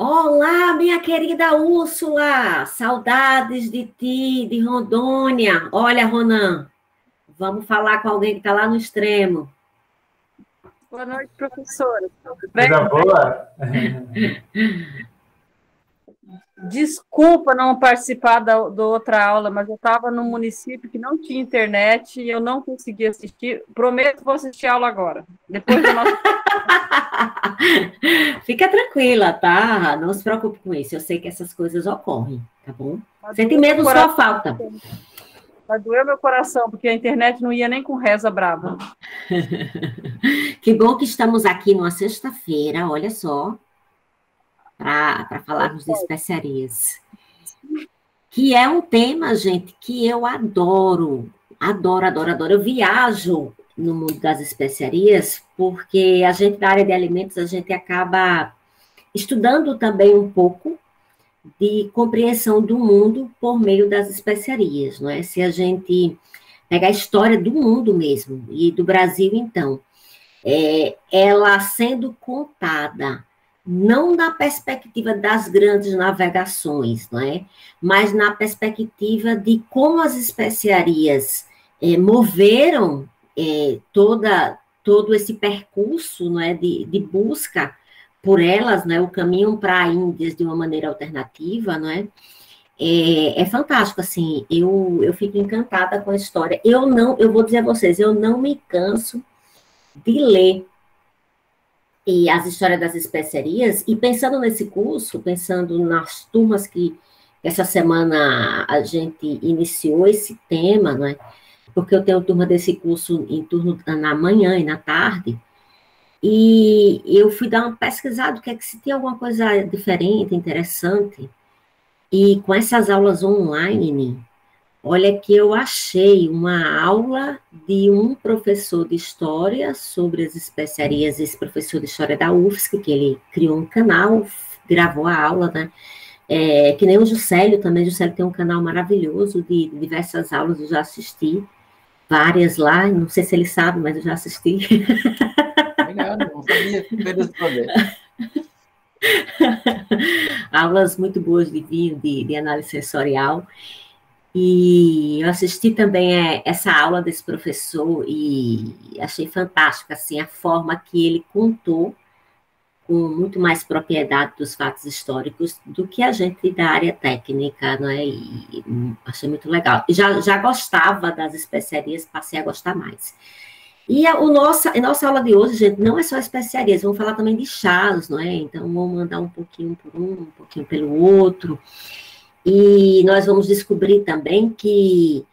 Olá, minha querida Úrsula, saudades de ti, de Rondônia. Olha, Ronan, vamos falar com alguém que está lá no extremo. Boa noite, professora. Tudo bem? Coisa boa? Desculpa não participar da outra aula, mas eu estava num município que não tinha internet e eu não consegui assistir. Prometo, vou assistir a aula agora, depois do nosso... Fica tranquila, tá? Não se preocupe com isso. Eu sei que essas coisas ocorrem, tá bom? Sente mesmo sua falta. Vai doer meu coração, porque a internet não ia nem com reza brava. Que bom que estamos aqui numa sexta-feira, olha só, para falarmos de especiarias. Que é um tema, gente, que eu adoro. Adoro, adoro, adoro. Eu viajo no mundo das especiarias, porque a gente, da área de alimentos, a gente acaba estudando também um pouco de compreensão do mundo por meio das especiarias, não é? Se a gente pegar a história do mundo mesmo, e do Brasil, então, ela sendo contada não na perspectiva das grandes navegações, não é? Mas na perspectiva de como as especiarias moveram todo esse percurso, não é, de busca por elas, né, o caminho para Índias de uma maneira alternativa, não é? É fantástico, assim, eu fico encantada com a história. Eu vou dizer a vocês, eu não me canso de ler as histórias das especiarias, e pensando nesse curso, pensando nas turmas que essa semana a gente iniciou esse tema, não é? Porque eu tenho turma desse curso em turno na manhã e na tarde, e eu fui dar uma pesquisada, que é que se tem alguma coisa diferente, interessante, e com essas aulas online, olha que eu achei uma aula de um professor de história sobre as especiarias, esse professor de história da UFSC, que ele criou um canal, gravou a aula, né? Que nem o Juscelio também, o Juscelio tem um canal maravilhoso de diversas aulas, eu já assisti várias lá, não sei se ele sabe, mas eu já assisti. Legal, não sabia, primeiro poder. Aulas muito boas de vinho, de análise sensorial. E eu assisti também essa aula desse professor e achei fantástica, assim, a forma que ele contou com muito mais propriedade dos fatos históricos do que a gente da área técnica, não é? E achei muito legal. Já gostava das especiarias, passei a gostar mais. E a nossa aula de hoje, gente, não é só especiarias, vamos falar também de chás, não é? Então, vamos mandar um pouquinho por um pouquinho pelo outro. E nós vamos descobrir também que,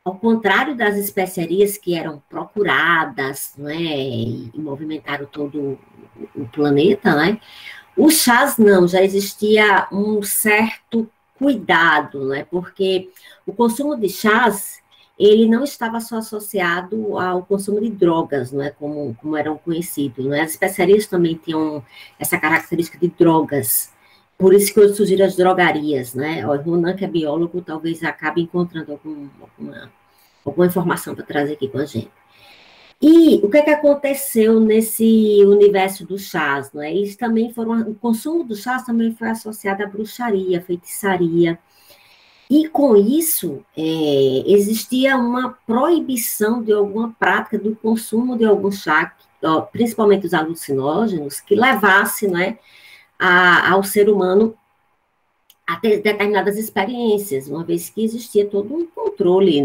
ao contrário das especiarias que eram procuradas, né, e movimentaram todo o planeta, né, os chás não, já existia um certo cuidado, né, porque o consumo de chás, ele não estava só associado ao consumo de drogas, não é, como eram conhecidos, né, as especiarias também tinham essa característica de drogas. Por isso que hoje surgiram as drogarias, né? O Ronan, que é biólogo, talvez acabe encontrando alguma informação para trazer aqui com a gente. E o que aconteceu nesse universo dos chás, não é? Eles também o consumo dos chás também foi associado à bruxaria, feitiçaria. E com isso, existia uma proibição de alguma prática do consumo de algum chá, principalmente os alucinógenos, que levasse, né, ao ser humano a ter determinadas experiências, uma vez que existia todo um controle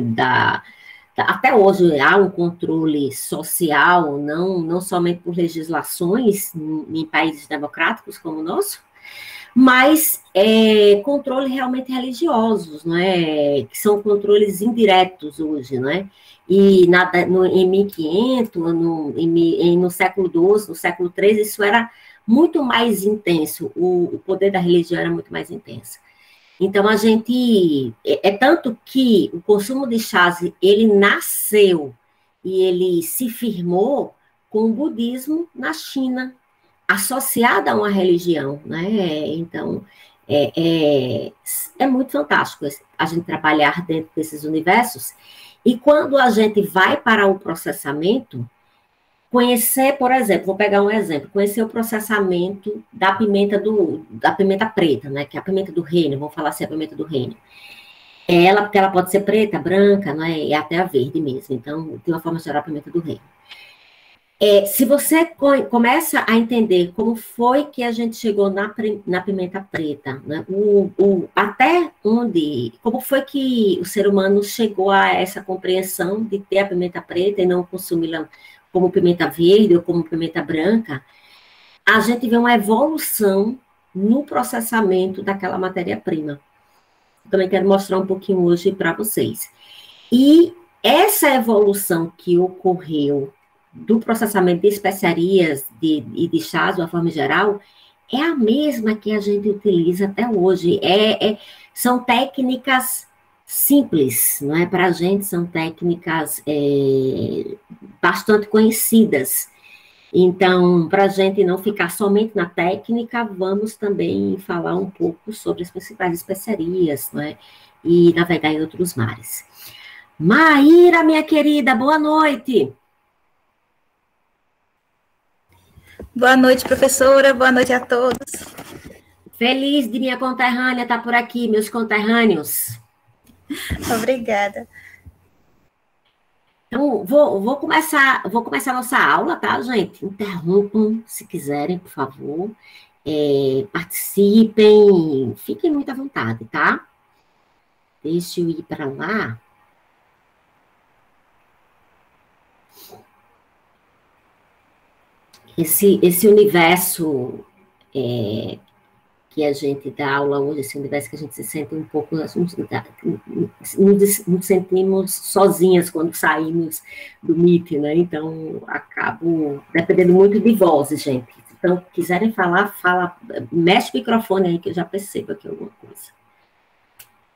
até hoje há um controle social, não somente por legislações em países democráticos como o nosso, mas controle realmente religiosos, não é? Que são controles indiretos hoje, não é? E em 1500, no século XII, no século XIII, isso era muito mais intenso, o poder da religião era muito mais intenso. Então, a gente... tanto que o consumo de chás, ele nasceu e ele se firmou com o budismo na China, associado a uma religião, né? Então, é muito fantástico a gente trabalhar dentro desses universos. E quando a gente vai para o processamento, conhecer, por exemplo, vou pegar um exemplo, conhecer o processamento da pimenta preta, né, que é a pimenta do reino, vamos falar assim, a pimenta do reino. Porque ela pode ser preta, branca, né, e até a verde mesmo, então, de uma forma geral, a pimenta do reino. Se você começa a entender como foi que a gente chegou na pimenta preta, né, até onde, como foi que o ser humano chegou a essa compreensão de ter a pimenta preta e não consumi-la como pimenta verde ou como pimenta branca, a gente vê uma evolução no processamento daquela matéria-prima. Também quero mostrar um pouquinho hoje para vocês. E essa evolução que ocorreu do processamento de especiarias e de chás, de uma forma geral, é a mesma que a gente utiliza até hoje. São técnicas simples, não é? Para a gente, são técnicas bastante conhecidas. Então, para a gente não ficar somente na técnica, vamos também falar um pouco sobre as principais especiarias, não é? E navegar em outros mares. Maíra, minha querida, boa noite. Boa noite, professora. Boa noite a todos. Feliz de minha conterrânea estar por aqui, meus conterrâneos. Obrigada. Então, vou começar a nossa aula, tá, gente? Interrompam, se quiserem, por favor. Participem, fiquem muito à vontade, tá? Deixa eu ir para lá. Esse universo que a gente dá aula hoje, esse universo que a gente se sente um pouco, nos sentimos sozinhas quando saímos do Meet, né? Então, acabo dependendo muito de vozes, gente. Então, quiserem falar, fala, mexe o microfone aí que eu já percebo aqui alguma coisa.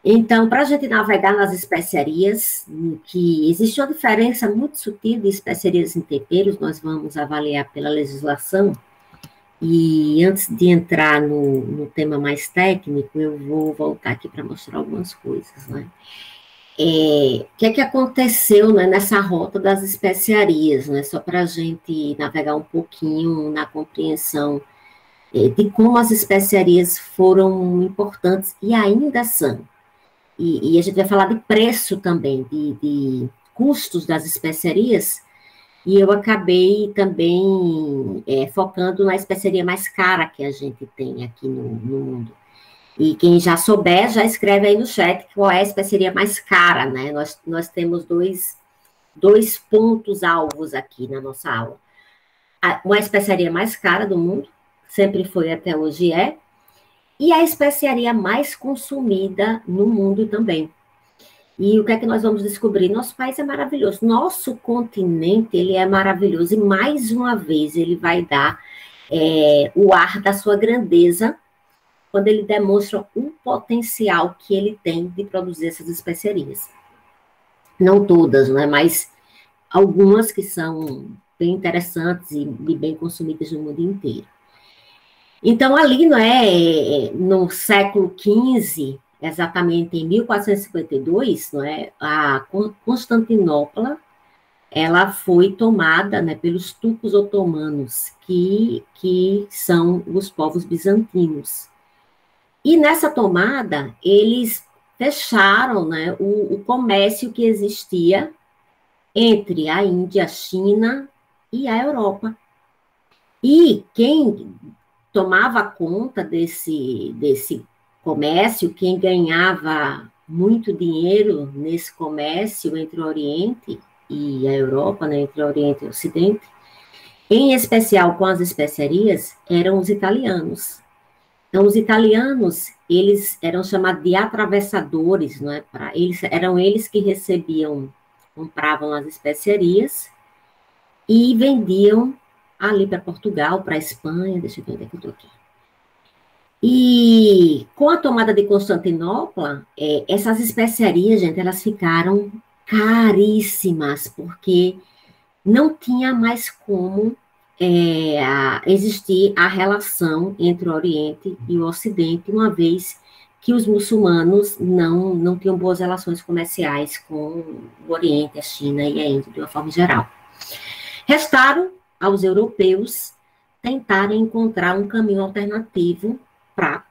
Então, para a gente navegar nas especiarias, que existe uma diferença muito sutil de especiarias em temperos, nós vamos avaliar pela legislação, e antes de entrar no tema mais técnico, eu vou voltar aqui para mostrar algumas coisas, né? O que é que aconteceu, né, nessa rota das especiarias, né? Só para a gente navegar um pouquinho na compreensão de como as especiarias foram importantes e ainda são. E a gente vai falar de preço também, de custos das especiarias, e eu acabei também focando na especiaria mais cara que a gente tem aqui no mundo. E quem já souber, já escreve aí no chat qual é a especiaria mais cara, né? Nós temos dois pontos-alvos aqui na nossa aula. Uma especiaria mais cara do mundo, sempre foi até hoje e a especiaria mais consumida no mundo também. E o que é que nós vamos descobrir? Nosso país é maravilhoso, nosso continente, ele é maravilhoso, e mais uma vez ele vai dar o ar da sua grandeza, quando ele demonstra o potencial que ele tem de produzir essas especiarias. Não todas, né, mas algumas que são bem interessantes e bem consumidas no mundo inteiro. Então, ali, no século XV, exatamente em 1452, a Constantinopla, ela foi tomada, né, pelos turcos otomanos, que são os povos bizantinos. E nessa tomada, eles fecharam, né, o comércio que existia entre a Índia, a China e a Europa. E quem tomava conta desse comércio, quem ganhava muito dinheiro nesse comércio entre o Oriente e a Europa, né, entre o Oriente e o Ocidente, em especial com as especiarias, eram os italianos. Então, os italianos, eles eram chamados de atravessadores, não é? Eram eles que compravam as especiarias e vendiam ali para Portugal, para a Espanha, deixa eu ver onde é que eu estou aqui. E com a tomada de Constantinopla, essas especiarias, gente, elas ficaram caríssimas, porque não tinha mais como existir a relação entre o Oriente e o Ocidente, uma vez que os muçulmanos não tinham boas relações comerciais com o Oriente, a China e a Índia, de uma forma geral. Restaram aos europeus tentarem encontrar um caminho alternativo para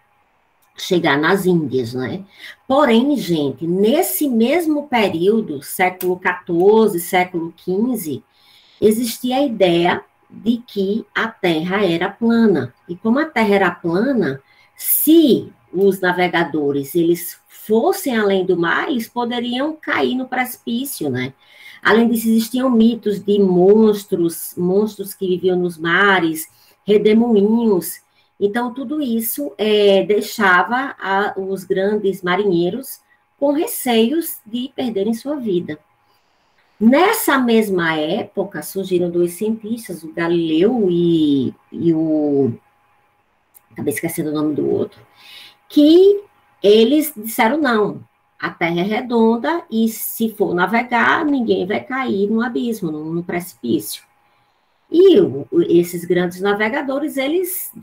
chegar nas Índias, né? Porém, gente, nesse mesmo período, século XIV, século XV, existia a ideia de que a Terra era plana. E como a Terra era plana, se os navegadores eles fossem além do mar, eles poderiam cair no precipício, né? Além disso, existiam mitos de monstros que viviam nos mares, redemoinhos. Então, tudo isso deixava os grandes marinheiros com receios de perderem sua vida. Nessa mesma época, surgiram dois cientistas, o Galileu e o... Acabei esquecendo o nome do outro. Que eles disseram, não, a Terra é redonda e se for navegar, ninguém vai cair no abismo, no precipício. E esses grandes navegadores,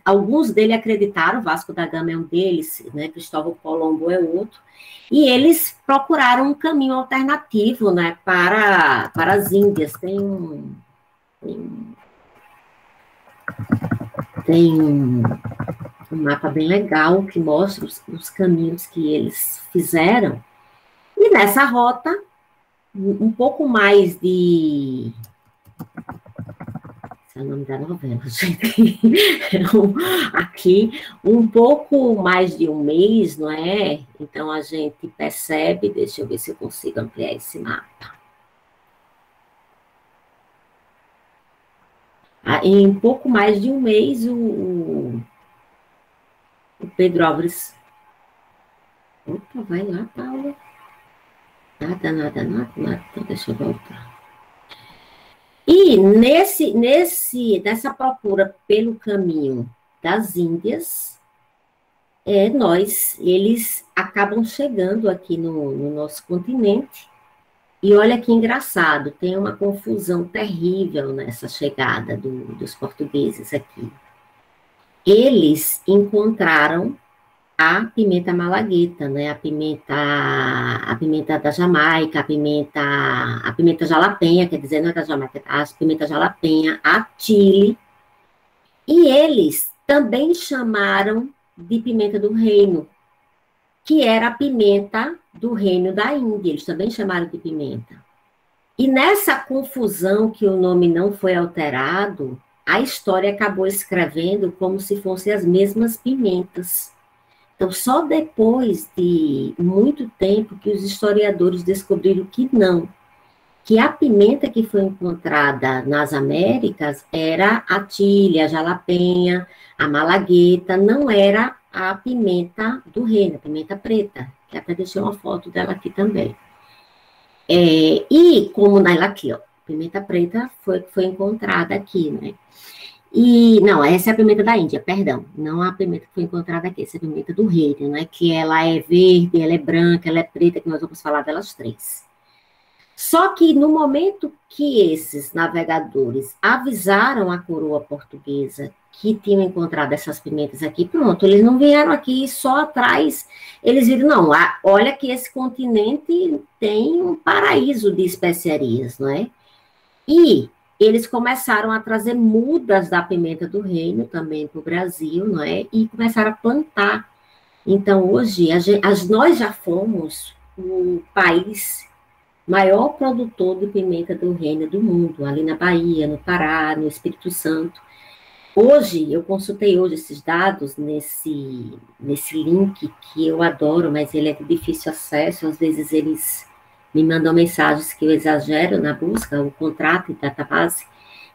alguns deles acreditaram, Vasco da Gama é um deles, né, Cristóvão Colombo é outro, e eles procuraram um caminho alternativo, né, para as Índias. Tem um mapa bem legal que mostra os caminhos que eles fizeram. E nessa rota, um pouco mais de... Esse é o nome da novela, gente. Aqui, um pouco mais de um mês, não é? Então, a gente percebe... Deixa eu ver se eu consigo ampliar esse mapa. Em um pouco mais de um mês, o Pedro Álvares... Opa, vai lá, Paula. Nada. Então, deixa eu voltar. E nessa procura pelo caminho das Índias, eles acabam chegando aqui no nosso continente. E olha que engraçado, tem uma confusão terrível nessa chegada dos portugueses aqui. Eles encontraram a pimenta malagueta, né? A pimenta da Jamaica, a pimenta jalapenha, quer dizer, não é da Jamaica, a pimenta jalapenha, a chile, e eles também chamaram de pimenta do reino, que era a pimenta do reino da Índia, eles também chamaram de pimenta. E nessa confusão que o nome não foi alterado, a história acabou escrevendo como se fossem as mesmas pimentas. Então, só depois de muito tempo que os historiadores descobriram que não, que a pimenta que foi encontrada nas Américas era a chile, a jalapenha, a malagueta, não era a pimenta do reino, a pimenta preta, que até deixei uma foto dela aqui também. E como ela aqui, ó, pimenta preta foi encontrada aqui, né? E, não, essa é a pimenta da Índia, perdão, não a pimenta que foi encontrada aqui, essa é a pimenta do reino, né, que ela é verde, ela é branca, ela é preta, que nós vamos falar delas três. Só que no momento que esses navegadores avisaram a coroa portuguesa que tinham encontrado essas pimentas aqui, pronto, eles não vieram aqui só atrás, eles viram, não, olha que esse continente tem um paraíso de especiarias, não é? E eles começaram a trazer mudas da pimenta do reino também para o Brasil, não é? E começaram a plantar. Então, hoje, nós já fomos o país maior produtor de pimenta do reino do mundo, ali na Bahia, no Pará, no Espírito Santo. Hoje, eu consultei hoje esses dados nesse link que eu adoro, mas ele é de difícil acesso, às vezes eles me mandam mensagens que eu exagero na busca, o contrato e database,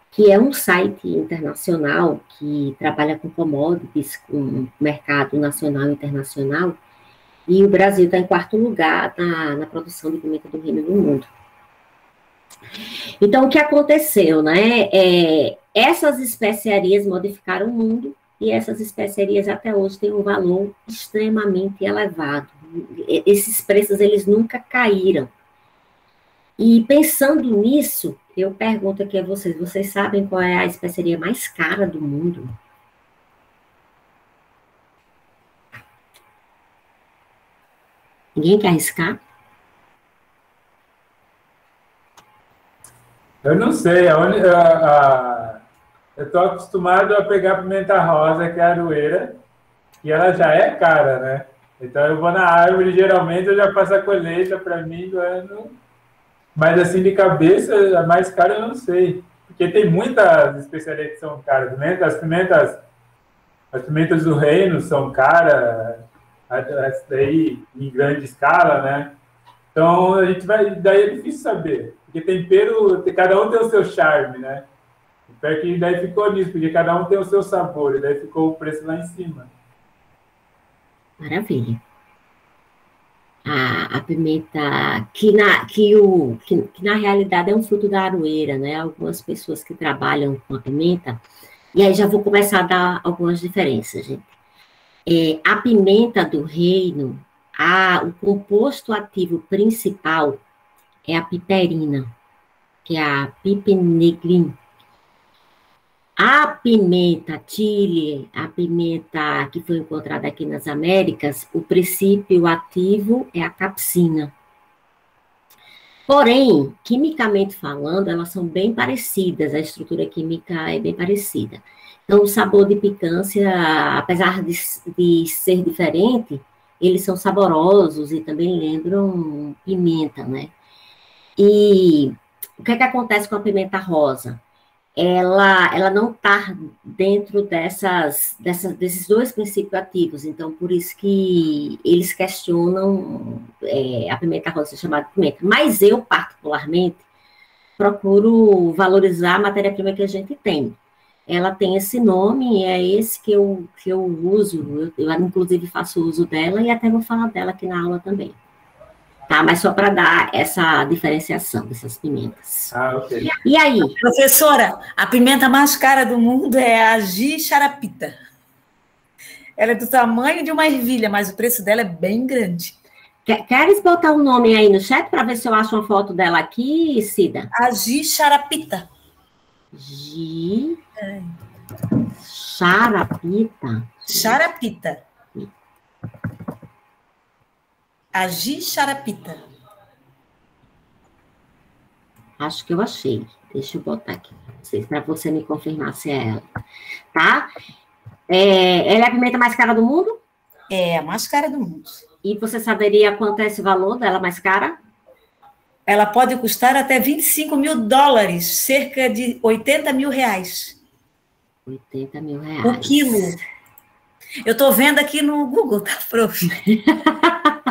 que é um site internacional que trabalha com commodities, com mercado nacional e internacional, e o Brasil está em quarto lugar na produção de pimenta do reino do mundo. Então, o que aconteceu, né? Essas especiarias modificaram o mundo, e essas especiarias até hoje têm um valor extremamente elevado. Esses preços, eles nunca caíram. E pensando nisso, eu pergunto aqui a vocês sabem qual é a especiaria mais cara do mundo? Ninguém quer arriscar? Eu não sei, eu estou acostumado a pegar pimenta rosa, que é a aroeira, e ela já é cara, né? Então eu vou na árvore, geralmente eu já faço a colheita para mim do ano. Mas assim, de cabeça, a mais cara eu não sei. Porque tem muitas especiarias que são caras, né? As pimentas do reino são caras, essa daí em grande escala, né? Então a gente vai. Daí é difícil saber. Porque tempero, cada um tem o seu charme, né? E daí ficou nisso, porque cada um tem o seu sabor, e daí ficou o preço lá em cima. Maravilha. A pimenta, que na realidade é um fruto da aroeira, né? Algumas pessoas que trabalham com a pimenta, e aí já vou começar a dar algumas diferenças, gente. A pimenta do reino, o composto ativo principal é a piperina, que é a piperigrin. A pimenta chile, a pimenta que foi encontrada aqui nas Américas, o princípio ativo é a capsina. Porém, quimicamente falando, elas são bem parecidas, a estrutura química é bem parecida. Então, o sabor de picância, apesar de ser diferente, eles são saborosos e também lembram pimenta, né? E o que é que acontece com a pimenta rosa? Ela não está dentro desses dois princípios ativos, então por isso que eles questionam a pimenta rosa ser chamada de pimenta. Mas eu, particularmente, procuro valorizar a matéria-prima que a gente tem. Ela tem esse nome, é esse que eu uso, eu inclusive faço uso dela e até vou falar dela aqui na aula também. Tá, mas só para dar essa diferenciação dessas pimentas. Ok. E aí? Professora, a pimenta mais cara do mundo é a Jixarapita. Ela é do tamanho de uma ervilha, mas o preço dela é bem grande. Queres botar o nome aí no chat para ver se eu acho uma foto dela aqui, Cida? A Jixarapita. Jixarapita. Charapita. A Jixarapita. Acho que eu achei. Deixa eu botar aqui para você me confirmar se é ela. Tá? Ela é a pimenta mais cara do mundo? É a mais cara do mundo. E você saberia quanto é esse valor dela mais cara? Ela pode custar até $25 mil, cerca de R$80 mil. R$80 mil. O quilo. Eu estou vendo aqui no Google, tá, prof?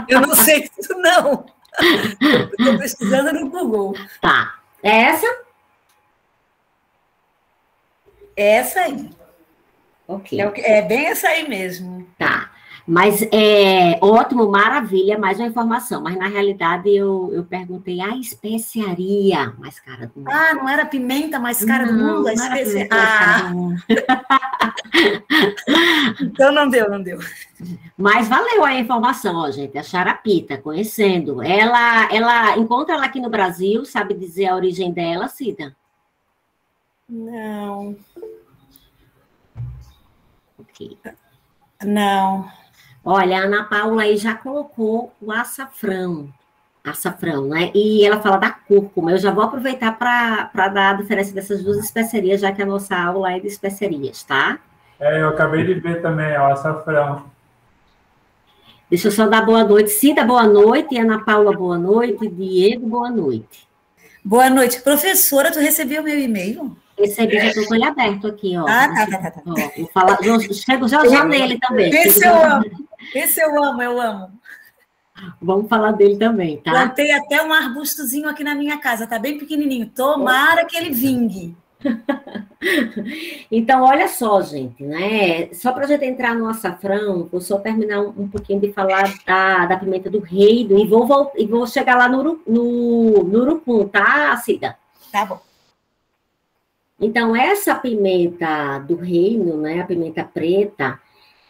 Eu não sei isso, não. Estou pesquisando no Google. Tá. É essa? É essa aí. Ok. É bem essa aí mesmo. Tá. Mas ótimo, maravilha, mais uma informação. Mas na realidade eu perguntei a especiaria mais cara do mundo. Ah, não era a pimenta mais cara do mundo? A especiaria. Então não deu. Mas valeu a informação, ó, gente. A charapita, conhecendo. Ela encontra ela aqui no Brasil, sabe dizer a origem dela, Cida? Não. Ok. Não. Olha, a Ana Paula aí já colocou o açafrão, né? E ela fala da cúrcuma. Eu já vou aproveitar para dar a diferença dessas duas especiarias, já que a nossa aula é de especiarias, tá? Eu acabei de ver também, o açafrão. Deixa eu só dar boa noite. Cida, boa noite. Ana Paula, boa noite. Diego, boa noite. Boa noite. Professora, tu recebeu meu e-mail? Recebi, já estou com ele aberto aqui, ó. Tá. Ó, vou falar, chego já nele também. Esse eu amo. Vamos falar dele também, tá? Plantei até um arbustozinho aqui na minha casa, tá bem pequenininho. Tomara que ele vingue. Então, olha só, gente, né? Só para a gente entrar no açafrão, vou só terminar um pouquinho de falar da pimenta do reino e vou chegar lá no urucum, tá, Cida? Tá bom. Então, essa pimenta do reino, né, a pimenta preta,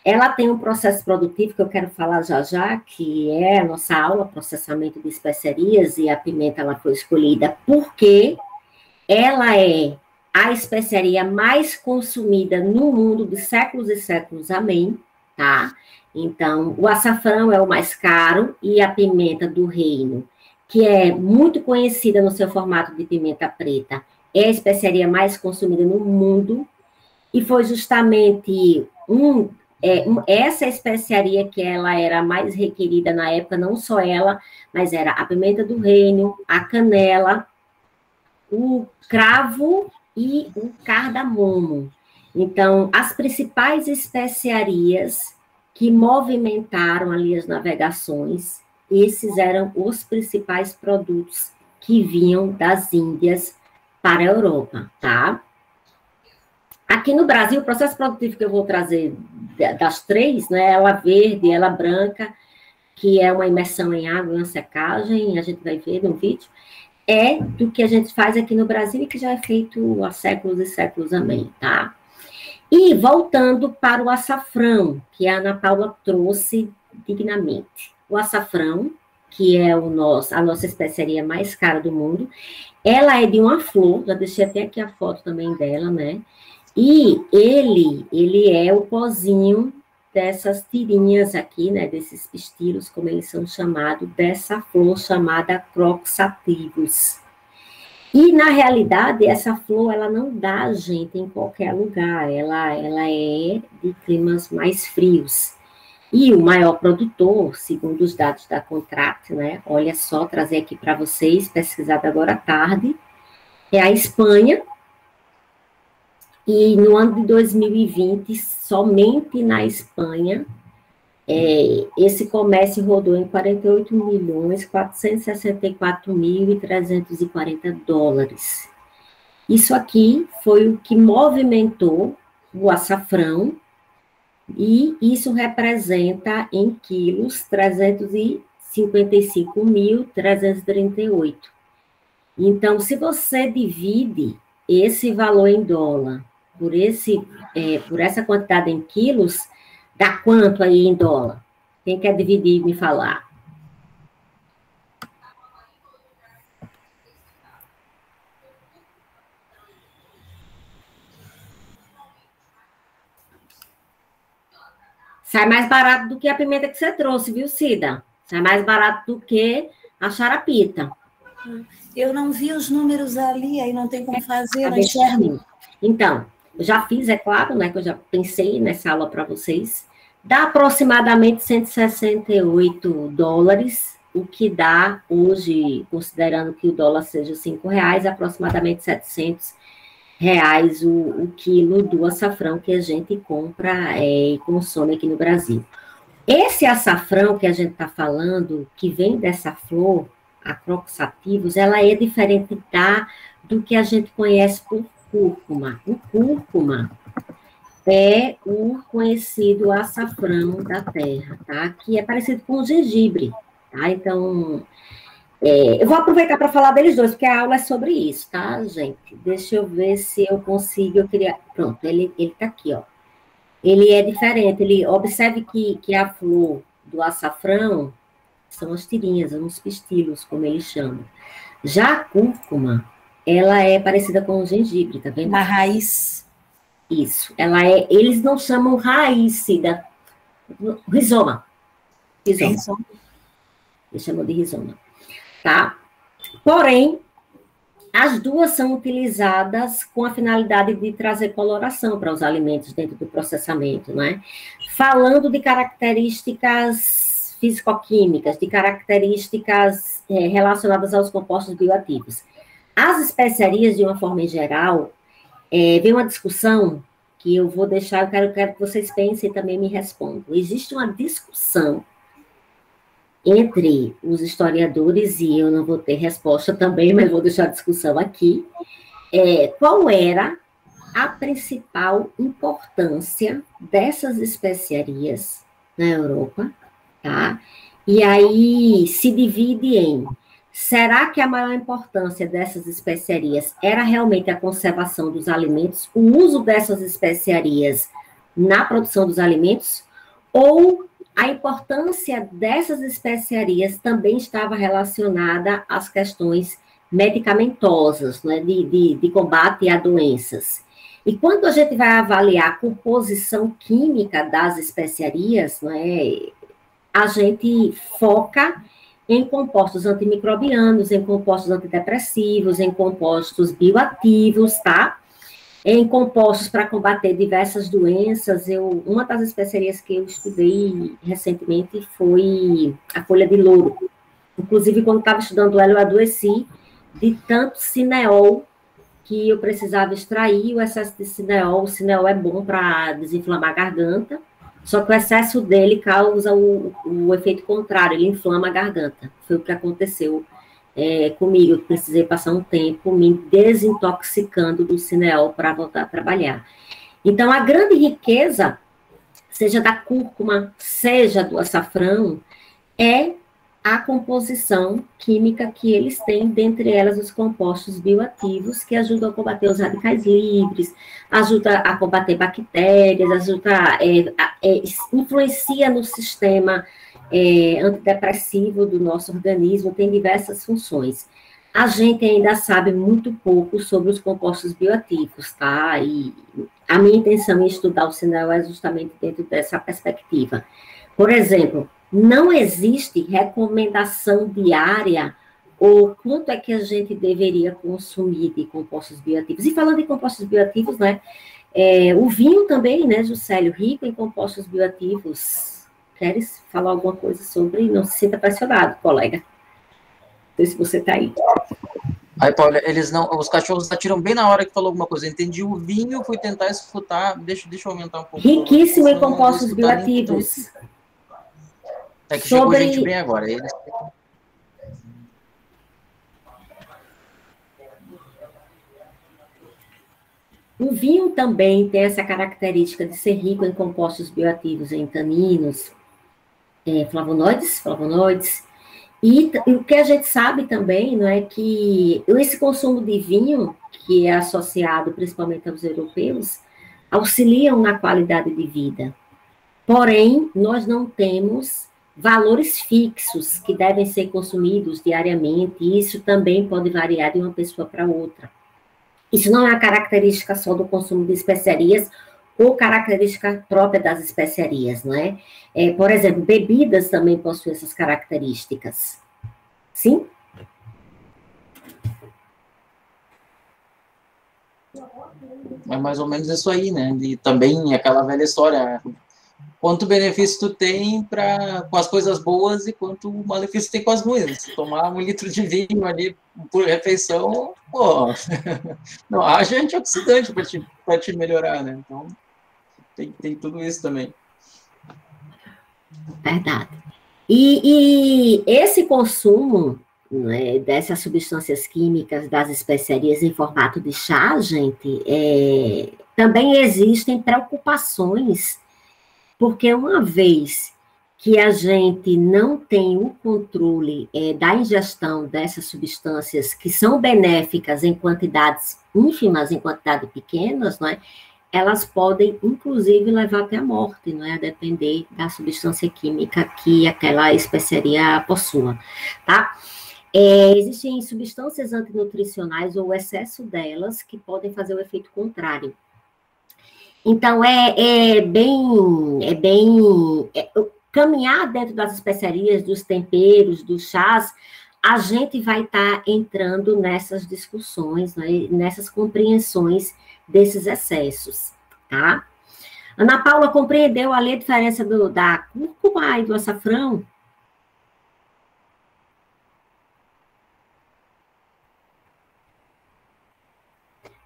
ela tem um processo produtivo que eu quero falar já, que é a nossa aula, processamento de especiarias, e a pimenta ela foi escolhida porque ela é a especiaria mais consumida no mundo de séculos e séculos, amém, tá? Então, o açafrão é o mais caro e a pimenta do reino, que é muito conhecida no seu formato de pimenta preta, é a especiaria mais consumida no mundo. e foi justamente essa especiaria que ela era mais requerida na época, não só ela, mas era a pimenta do reino, a canela, o cravo e o cardamomo. Então, as principais especiarias que movimentaram ali as navegações, esses eram os principais produtos que vinham das Índias para a Europa, tá? Aqui no Brasil, o processo produtivo que eu vou trazer das três, né, ela verde, ela branca, que é uma imersão em água e uma secagem, a gente vai ver no vídeo, é do que a gente faz aqui no Brasil e que já é feito há séculos e séculos também, tá? E voltando para o açafrão, que a Ana Paula trouxe dignamente. O açafrão, que é a nossa especiaria mais cara do mundo, ela é de uma flor, já deixei até aqui a foto também dela, né? E ele é o pozinho dessas tirinhas aqui, né, desses pistilos, como eles são chamados, dessa flor chamada Crocus sativus. E, na realidade, essa flor, ela não dá gente em qualquer lugar, ela é de climas mais frios. E o maior produtor, segundo os dados da Contract, né, olha só, trazer aqui para vocês, pesquisado agora à tarde, é a Espanha. E no ano de 2020, somente na Espanha, esse comércio rodou em 48.464.340 dólares. Isso aqui foi o que movimentou o açafrão, e isso representa em quilos 355.338. Então, se você divide esse valor em dólar por essa quantidade em quilos, dá quanto aí em dólar? Quem quer dividir e me falar? Sai mais barato do que a pimenta que você trouxe, viu, Cida? Sai mais barato do que a charapita. Eu não vi os números ali, aí não tem como fazer, não Deixa enxergo. comigo. Então, eu já fiz, é claro, né, que eu já pensei nessa aula para vocês. Dá aproximadamente 168 dólares, o que dá hoje, considerando que o dólar seja R$5, aproximadamente R$700 o quilo do açafrão que a gente compra e consome aqui no Brasil. Esse açafrão que a gente está falando, que vem dessa flor, a Crocus sativus, ela é diferente do que a gente conhece por cúrcuma. O cúrcuma é o conhecido açafrão da terra, tá? Que é parecido com o gengibre, tá? Então, eu vou aproveitar para falar deles dois, porque a aula é sobre isso, tá, gente? Deixa eu ver se eu consigo, pronto, ele tá aqui, ó. Ele é diferente, observe que a flor do açafrão são as tirinhas, uns pistilos, como eles chamam. Já a cúrcuma, ela é parecida com o gengibre, tá vendo? Uma raiz. Isso, eles não chamam raiz, rizoma. Eles chamam de rizoma, tá? Porém, as duas são utilizadas com a finalidade de trazer coloração para os alimentos dentro do processamento, né? Falando de características físico-químicas, de características relacionadas aos compostos bioativos. As especiarias, de uma forma em geral, vem uma discussão que eu vou deixar, eu quero que vocês pensem e também me respondam. Existe uma discussão entre os historiadores, e eu não vou ter resposta também, mas vou deixar a discussão aqui, qual era a principal importância dessas especiarias na Europa, tá? E aí se divide em: será que a maior importância dessas especiarias era realmente a conservação dos alimentos, o uso dessas especiarias na produção dos alimentos, ou a importância dessas especiarias também estava relacionada às questões medicamentosas, né, de combate a doenças? E quando a gente vai avaliar a composição química das especiarias, né, a gente foca em compostos antimicrobianos, em compostos antidepressivos, em compostos bioativos, tá? em compostos para combater diversas doenças. Uma das especiarias que eu estudei recentemente foi a folha de louro. Inclusive, quando estava estudando ela, eu adoeci de tanto cineol que eu precisava extrair. O excesso de cineol, o cineol é bom para desinflamar a garganta, só que o excesso dele causa o efeito contrário, ele inflama a garganta. Foi o que aconteceu comigo. Eu precisei passar um tempo me desintoxicando do cineol para voltar a trabalhar. Então, a grande riqueza, seja da cúrcuma, seja do açafrão, é a composição química que eles têm, dentre elas os compostos bioativos, que ajudam a combater os radicais livres, ajuda a combater bactérias, influencia no sistema antidepressivo do nosso organismo, tem diversas funções. A gente ainda sabe muito pouco sobre os compostos bioativos, tá? E a minha intenção em estudar o cineol é justamente dentro dessa perspectiva. Por exemplo, não existe recomendação diária ou quanto é que a gente deveria consumir de compostos bioativos. E falando em compostos bioativos, né, o vinho também, né, Juscelio, rico em compostos bioativos. Queres falar alguma coisa sobre? Não se sinta pressionado, colega. Não sei se você está aí. Aí, Paula, os cachorros atiram bem na hora que falou alguma coisa. Eu entendi o vinho, fui tentar escutar. Deixa eu aumentar um pouco. Riquíssimo em compostos bioativos. É que chegou gente bem agora. O vinho também tem essa característica de ser rico em compostos bioativos, em taninos, flavonoides. E o que a gente sabe também, não é que esse consumo de vinho, que é associado principalmente aos europeus, auxiliam na qualidade de vida. Porém, nós não temos valores fixos que devem ser consumidos diariamente, e isso também pode variar de uma pessoa para outra. Isso não é uma característica só do consumo de especiarias ou característica própria das especiarias, não é? Por exemplo, bebidas também possuem essas características. Sim? É mais ou menos isso aí, né? E também aquela velha história, quanto benefício tu tem com as coisas boas e quanto malefício tem com as ruins. Se tomar 1 litro de vinho ali por refeição, pô, não, haja antioxidante para te melhorar, né? Então, tem tudo isso também. Verdade. E esse consumo, né, dessas substâncias químicas, das especiarias em formato de chá, gente, também existem preocupações, porque uma vez que a gente não tem o controle da ingestão dessas substâncias que são benéficas em quantidades ínfimas, em quantidades pequenas, não é? Elas podem, inclusive, levar até a morte, não é? A depender da substância química que aquela especiaria possua, tá? Existem substâncias antinutricionais ou o excesso delas que podem fazer o efeito contrário. Então, caminhar dentro das especiarias, dos temperos, dos chás, a gente vai estar entrando nessas discussões, né, nessas compreensões desses excessos, tá? Ana Paula compreendeu ali a diferença da cúrcuma e do açafrão?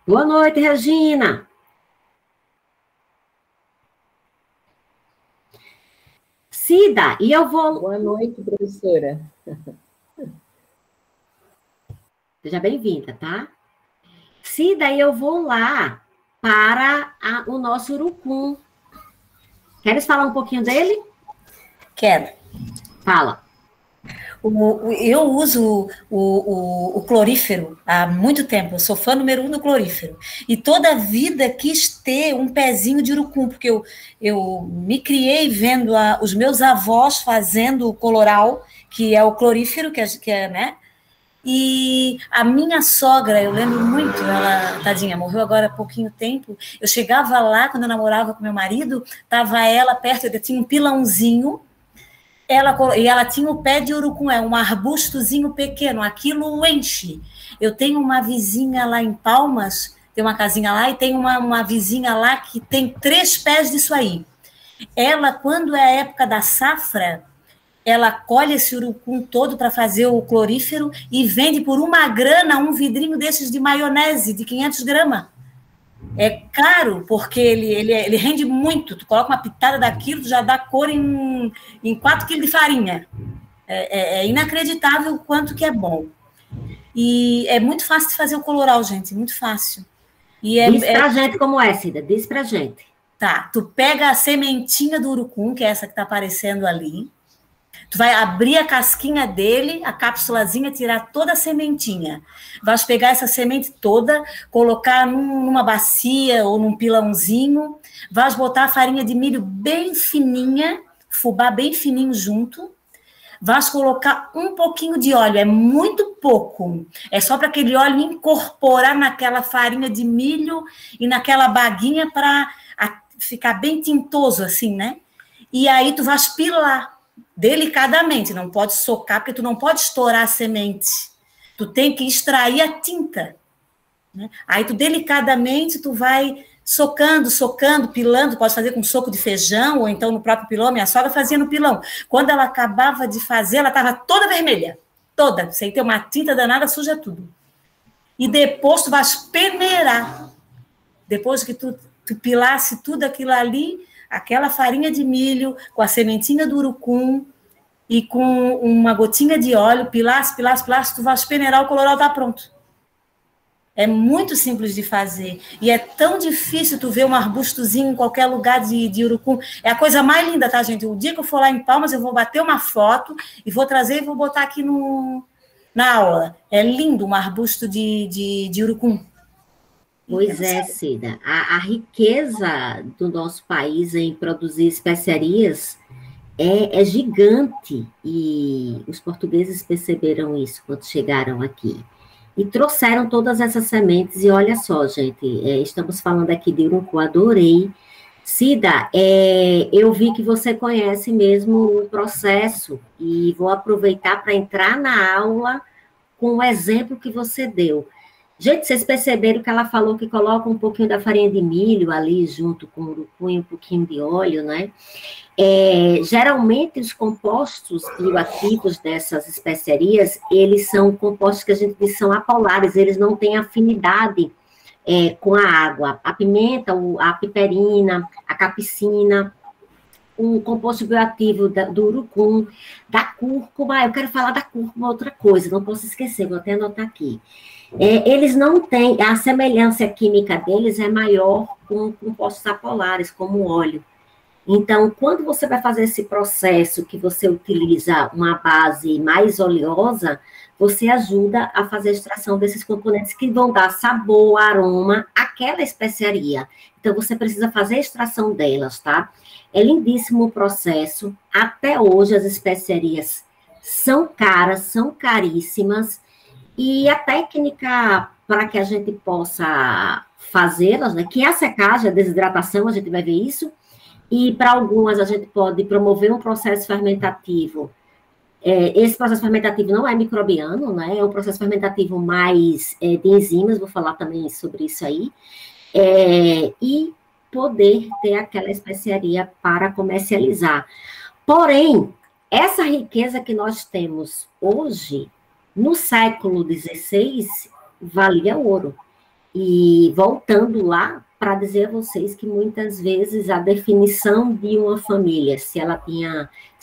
Boa noite, Regina. Cida, e eu vou... Boa noite, professora. Seja bem-vinda, tá? Cida, e eu vou lá para o nosso urucum. Queres falar um pouquinho dele? Quero. Fala. Eu uso o clorífero há muito tempo, eu sou fã número 1 do clorífero, e toda a vida quis ter um pezinho de urucum, porque eu me criei vendo os meus avós fazendo o coloral, que é o clorífero, que é, né? E a minha sogra, eu lembro muito, ela, tadinha, morreu agora há pouquinho tempo, eu chegava lá, quando eu namorava com meu marido, estava ela perto, eu tinha um pilãozinho, e ela tinha o pé de urucum, um arbustozinho pequeno, aquilo enche. Eu tenho uma vizinha lá em Palmas, tem uma casinha lá e tem uma vizinha lá que tem 3 pés disso aí. Ela, quando é a época da safra, ela colhe esse urucum todo para fazer o clorífero e vende por uma grana um vidrinho desses de maionese de 500 gramas. É caro, porque ele rende muito. Tu coloca uma pitada daquilo, tu já dá cor em 4 quilos de farinha. É inacreditável o quanto que é bom. E é muito fácil de fazer o coloral, gente, muito fácil. Diz pra gente como é, Cida, diz pra gente. Tá, tu pega a sementinha do urucum, que é essa que tá aparecendo ali, tu vai abrir a casquinha dele, a cápsulazinha, tirar toda a sementinha. Vai pegar essa semente toda, colocar numa bacia ou num pilãozinho, vai botar a farinha de milho bem fininha, fubá bem fininho junto, vai colocar um pouquinho de óleo, é muito pouco, é só para aquele óleo incorporar naquela farinha de milho e naquela baguinha para ficar bem tintoso assim, né? E aí tu vai pilar delicadamente, não pode socar, porque tu não pode estourar a semente, tu tem que extrair a tinta, né? Aí tu delicadamente tu vai socando, pilando, pode fazer com soco de feijão, ou então no próprio pilão, minha sogra fazia no pilão. Quando ela acabava de fazer, ela estava toda vermelha, toda, sem ter uma tinta danada, suja tudo. E depois tu vais peneirar, depois que tu pilasse tudo aquilo ali, aquela farinha de milho, com a sementinha do urucum, e com uma gotinha de óleo, pilasse, tu vais peneirar, o coloral está pronto. É muito simples de fazer. E é tão difícil tu ver um arbustozinho em qualquer lugar de urucum. É a coisa mais linda, tá, gente? O dia que eu for lá em Palmas, eu vou bater uma foto e vou trazer e vou botar aqui na aula. É lindo um arbusto de urucum. Pois é, Cida. A riqueza do nosso país em produzir especiarias é gigante. E os portugueses perceberam isso quando chegaram aqui. E trouxeram todas essas sementes, e olha só, gente, estamos falando aqui de urucum, adorei. Cida, eu vi que você conhece mesmo o processo, e vou aproveitar para entrar na aula com o exemplo que você deu. Gente, vocês perceberam que ela falou que coloca um pouquinho da farinha de milho ali, junto com o urucum e um pouquinho de óleo, né? Geralmente os compostos bioativos dessas especiarias, eles são compostos que a gente diz são apolares, eles não têm afinidade com a água. A pimenta, a piperina, a capicina, o composto bioativo do urucum, da cúrcuma, eu quero falar da cúrcuma outra coisa, não posso esquecer, vou até anotar aqui. Eles não têm, a semelhança química deles é maior com compostos apolares, como o óleo. Então, quando você vai fazer esse processo que você utiliza uma base mais oleosa, você ajuda a fazer a extração desses componentes que vão dar sabor, aroma àquela especiaria. Então, você precisa fazer a extração delas, tá? É lindíssimo o processo. Até hoje, as especiarias são caras, são caríssimas. E a técnica para que a gente possa fazê-las, né? Que é a secagem, a desidratação, a gente vai ver isso. E para algumas a gente pode promover um processo fermentativo. Esse processo fermentativo não é microbiano, né? É um processo fermentativo mais de enzimas, vou falar também sobre isso aí. E poder ter aquela especiaria para comercializar. Porém, essa riqueza que nós temos hoje, no século XVI, valia ouro. E voltando lá, para dizer a vocês que muitas vezes a definição de uma família, se ela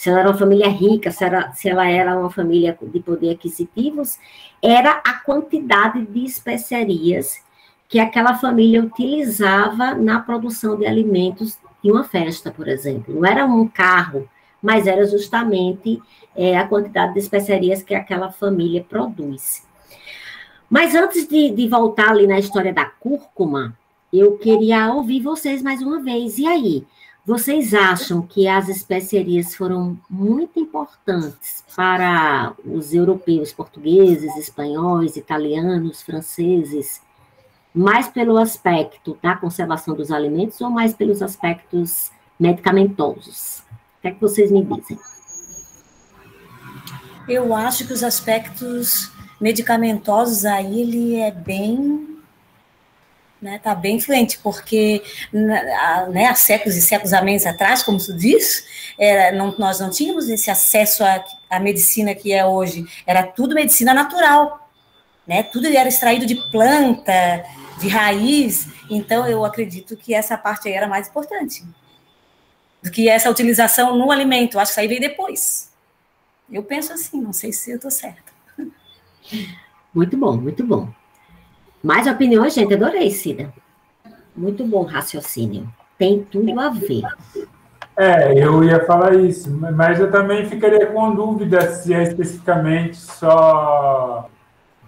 era uma família rica, se ela era uma família de poder aquisitivos, era a quantidade de especiarias que aquela família utilizava na produção de alimentos de uma festa, por exemplo. Não era um carro, mas era justamente a quantidade de especiarias que aquela família produz. Mas antes de voltar ali na história da cúrcuma, eu queria ouvir vocês mais uma vez. E aí, vocês acham que as especiarias foram muito importantes para os europeus, portugueses, espanhóis, italianos, franceses, mais pelo aspecto da conservação dos alimentos ou mais pelos aspectos medicamentosos? O que é que vocês me dizem? Eu acho que os aspectos medicamentosos aí, ele é bem né? Tá bem influente, porque né, há séculos e séculos a menos atrás, como tu diz, nós não tínhamos esse acesso à medicina que é hoje. Era tudo medicina natural, né? Tudo era extraído de planta, de raiz. Então, eu acredito que essa parte aí era mais importante do que essa utilização no alimento. Acho que isso aí veio depois. Eu penso assim, não sei se eu estou certa. Muito bom, muito bom. Mais opiniões, gente? Adorei, Cida. Muito bom raciocínio. Tem tudo a ver. Eu ia falar isso, mas eu também ficaria com dúvida se é especificamente só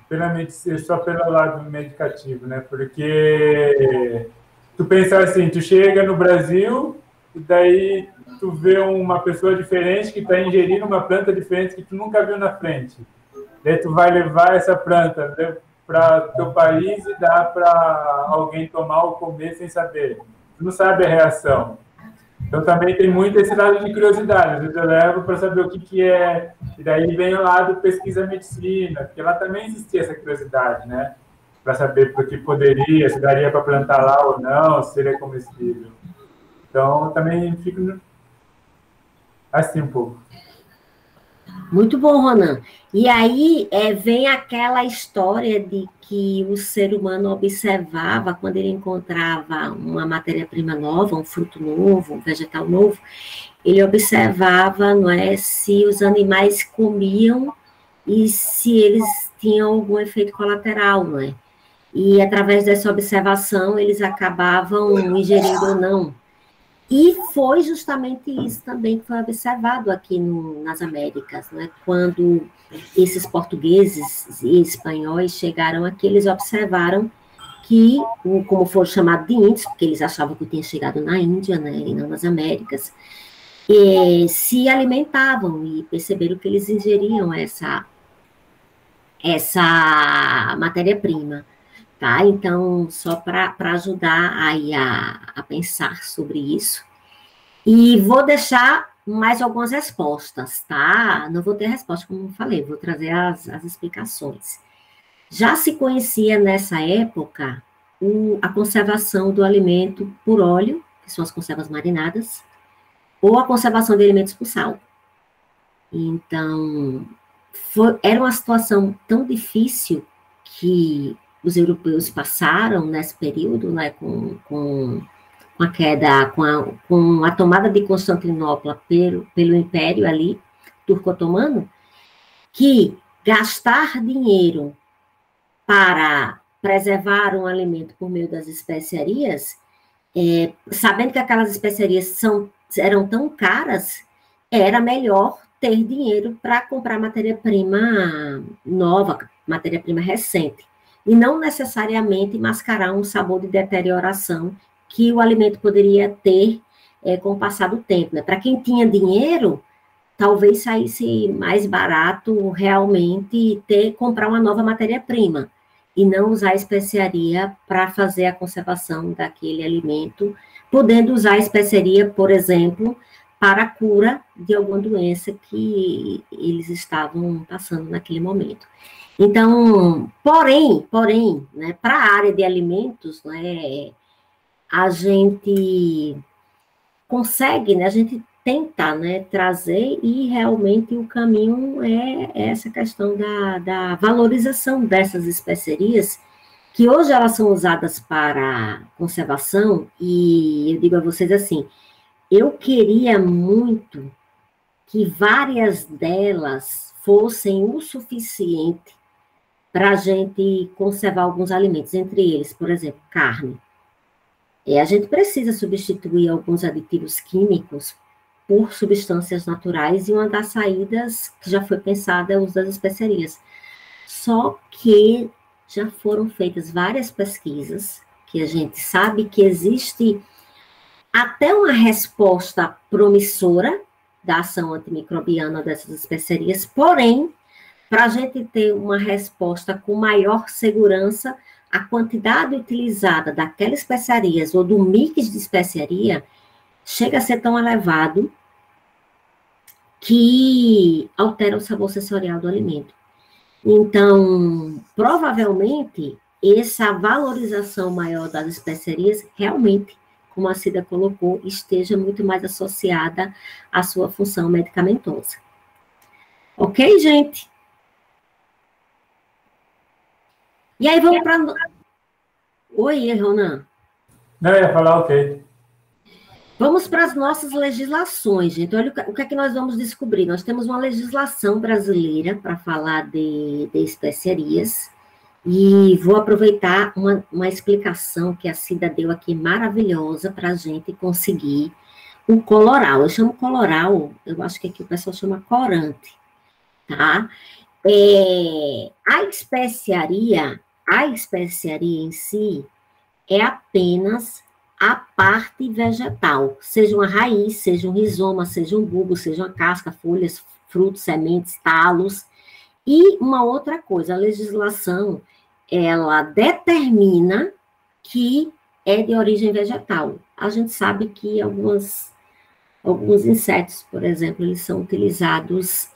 pelo lado medicativo, né? Porque tu pensa assim, tu chega no Brasil e daí tu vê uma pessoa diferente que está ingerindo uma planta diferente que tu nunca viu na frente. Daí tu vai levar essa planta, né, para teu país e dá para alguém tomar ou comer sem saber. Tu não sabe a reação. Então também tem muito esse lado de curiosidade. Às vezes eu levo para saber o que é. E daí vem o lado pesquisa medicina, porque lá também existia essa curiosidade, né? Para saber por que poderia, se daria para plantar lá ou não, se seria comestível. Então também fico assim um pouco. Muito bom, Ronan. E aí vem aquela história de que o ser humano observava quando ele encontrava uma matéria-prima nova, um fruto novo, um vegetal novo, ele observava, não é, se os animais comiam e se eles tinham algum efeito colateral, não é? E através dessa observação eles acabavam ingerindo ou não. E foi justamente isso também que foi observado aqui nas Américas, né? Quando esses portugueses e espanhóis chegaram aqui, eles observaram que, como foram chamados de índios, porque eles achavam que tinha chegado na Índia, né, e não nas Américas, se alimentavam e perceberam que eles ingeriam essa matéria-prima. Tá? Então, só para ajudar aí a pensar sobre isso. E vou deixar mais algumas respostas, tá? Não vou ter resposta, como eu falei, vou trazer as explicações. Já se conhecia nessa época a conservação do alimento por óleo, que são as conservas marinadas, ou a conservação de alimentos por sal. Então, era uma situação tão difícil que os europeus passaram nesse período, né, com a queda, com a tomada de Constantinopla pelo Império ali, turco-otomano, que gastar dinheiro para preservar um alimento por meio das especiarias, sabendo que aquelas especiarias eram tão caras, era melhor ter dinheiro para comprar matéria-prima nova, matéria-prima recente, e não necessariamente mascarar um sabor de deterioração que o alimento poderia ter com o passar do tempo. Né? Para quem tinha dinheiro, talvez saísse mais barato realmente comprar uma nova matéria-prima e não usar a especiaria para fazer a conservação daquele alimento, podendo usar a especiaria, por exemplo, para a cura de alguma doença que eles estavam passando naquele momento. Então, porém, né, para a área de alimentos, né, a gente consegue, né, a gente tenta, né, trazer, e realmente o caminho é essa questão da valorização dessas especiarias, que hoje elas são usadas para conservação, e eu digo a vocês assim, eu queria muito que várias delas fossem o suficiente para a gente conservar alguns alimentos, entre eles, por exemplo, carne. A gente precisa substituir alguns aditivos químicos por substâncias naturais, e uma das saídas que já foi pensada é o uso das especiarias. Só que já foram feitas várias pesquisas, que a gente sabe que existe até uma resposta promissora da ação antimicrobiana dessas especiarias, porém, para a gente ter uma resposta com maior segurança, a quantidade utilizada daquelas especiarias ou do mix de especiaria chega a ser tão elevado que altera o sabor sensorial do alimento. Então, provavelmente, essa valorização maior das especiarias realmente, como a Cida colocou, esteja muito mais associada à sua função medicamentosa. Ok, gente? E aí vamos para... Oi, Ronan. Não, eu ia falar ok. Vamos para as nossas legislações, gente. Olha o que é que nós vamos descobrir. Nós temos uma legislação brasileira para falar de especiarias, e vou aproveitar uma explicação que a Cida deu aqui maravilhosa para a gente conseguir o coloral. Eu chamo coloral, eu acho que aqui o pessoal chama corante, tá? A especiaria em si é apenas a parte vegetal, seja uma raiz, seja um rizoma, seja um bulbo, seja uma casca, folhas, frutos, sementes, talos. E uma outra coisa, a legislação, ela determina que é de origem vegetal. A gente sabe que alguns insetos, por exemplo, eles são utilizados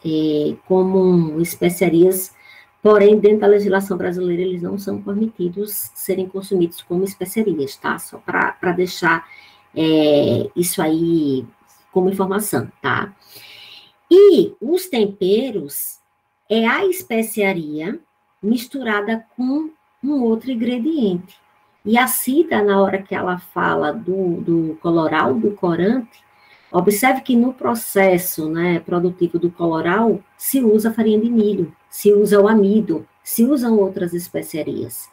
como especiarias, porém, dentro da legislação brasileira, eles não são permitidos serem consumidos como especiarias, tá? Só para deixar isso aí como informação, tá? E os temperos é a especiaria misturada com um outro ingrediente. E a Cida, na hora que ela fala do coloral, do corante, observe que no processo, né, produtivo do coloral, se usa farinha de milho, se usa o amido, se usam outras especiarias.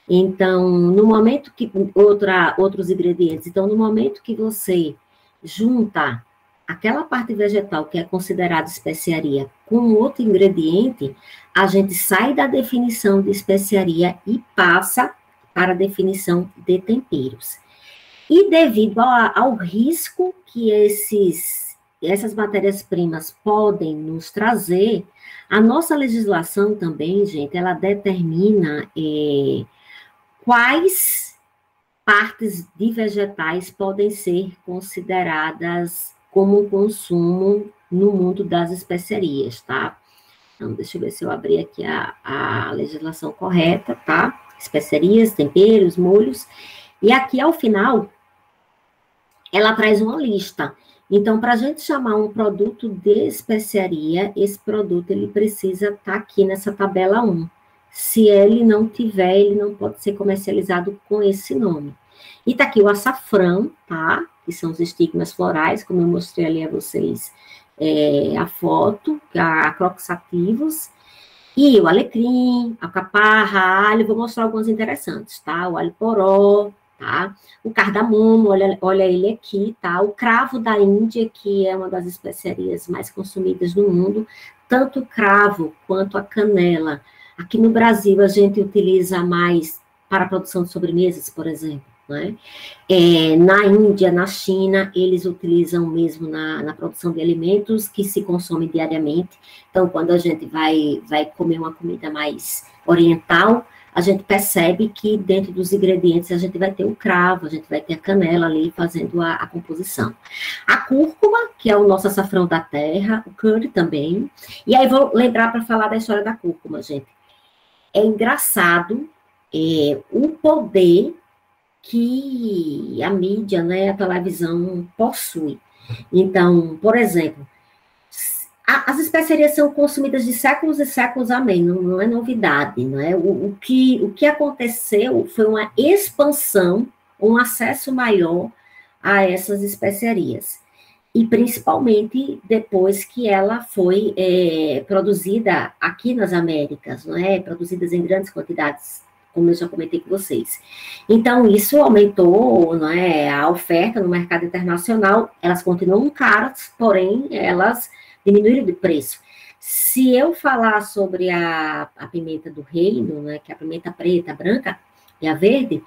Então, no momento que... outros ingredientes. Então, no momento que você junta aquela parte vegetal que é considerada especiaria com outro ingrediente, a gente sai da definição de especiaria e passa para a definição de temperos. E devido ao risco que essas matérias-primas podem nos trazer, a nossa legislação também, gente, ela determina quais partes de vegetais podem ser consideradas como um consumo no mundo das especiarias, tá? Então, deixa eu ver se eu abrir aqui a legislação correta, tá? Especiarias, temperos, molhos. E aqui, ao final, ela traz uma lista. Então, para a gente chamar um produto de especiaria, esse produto, ele precisa estar aqui nessa tabela 1. Se ele não tiver, ele não pode ser comercializado com esse nome. E tá aqui o açafrão, tá? Que são os estigmas florais, como eu mostrei ali a vocês a foto, a croxativos, e o alecrim, a alcaparra, alho, vou mostrar alguns interessantes, tá? O alho poró, tá? O cardamomo, olha ele aqui, tá? O cravo da Índia, que é uma das especiarias mais consumidas no mundo, tanto o cravo quanto a canela. Aqui no Brasil, a gente utiliza mais para a produção de sobremesas, por exemplo, né? Na Índia, na China, eles utilizam mesmo na produção de alimentos que se consomem diariamente. Então, quando a gente vai comer uma comida mais oriental, a gente percebe que dentro dos ingredientes a gente vai ter o cravo, a gente vai ter a canela ali fazendo a composição. A cúrcuma, que é o nosso açafrão da terra, o curry também. E aí vou lembrar para falar da história da cúrcuma, gente. É engraçado o poder que a mídia, né, a televisão possui. Então, por exemplo, as especiarias são consumidas de séculos e séculos, amém, não é novidade, não é? O que aconteceu foi uma expansão, um acesso maior a essas especiarias, e principalmente depois que ela foi produzida aqui nas Américas, não é? Produzidas em grandes quantidades, como eu já comentei com vocês. Então, isso aumentou, não é, a oferta no mercado internacional, elas continuam caras, porém, elas diminuíram de preço. Se eu falar sobre a pimenta do reino, né, que é a pimenta preta, branca e a verde,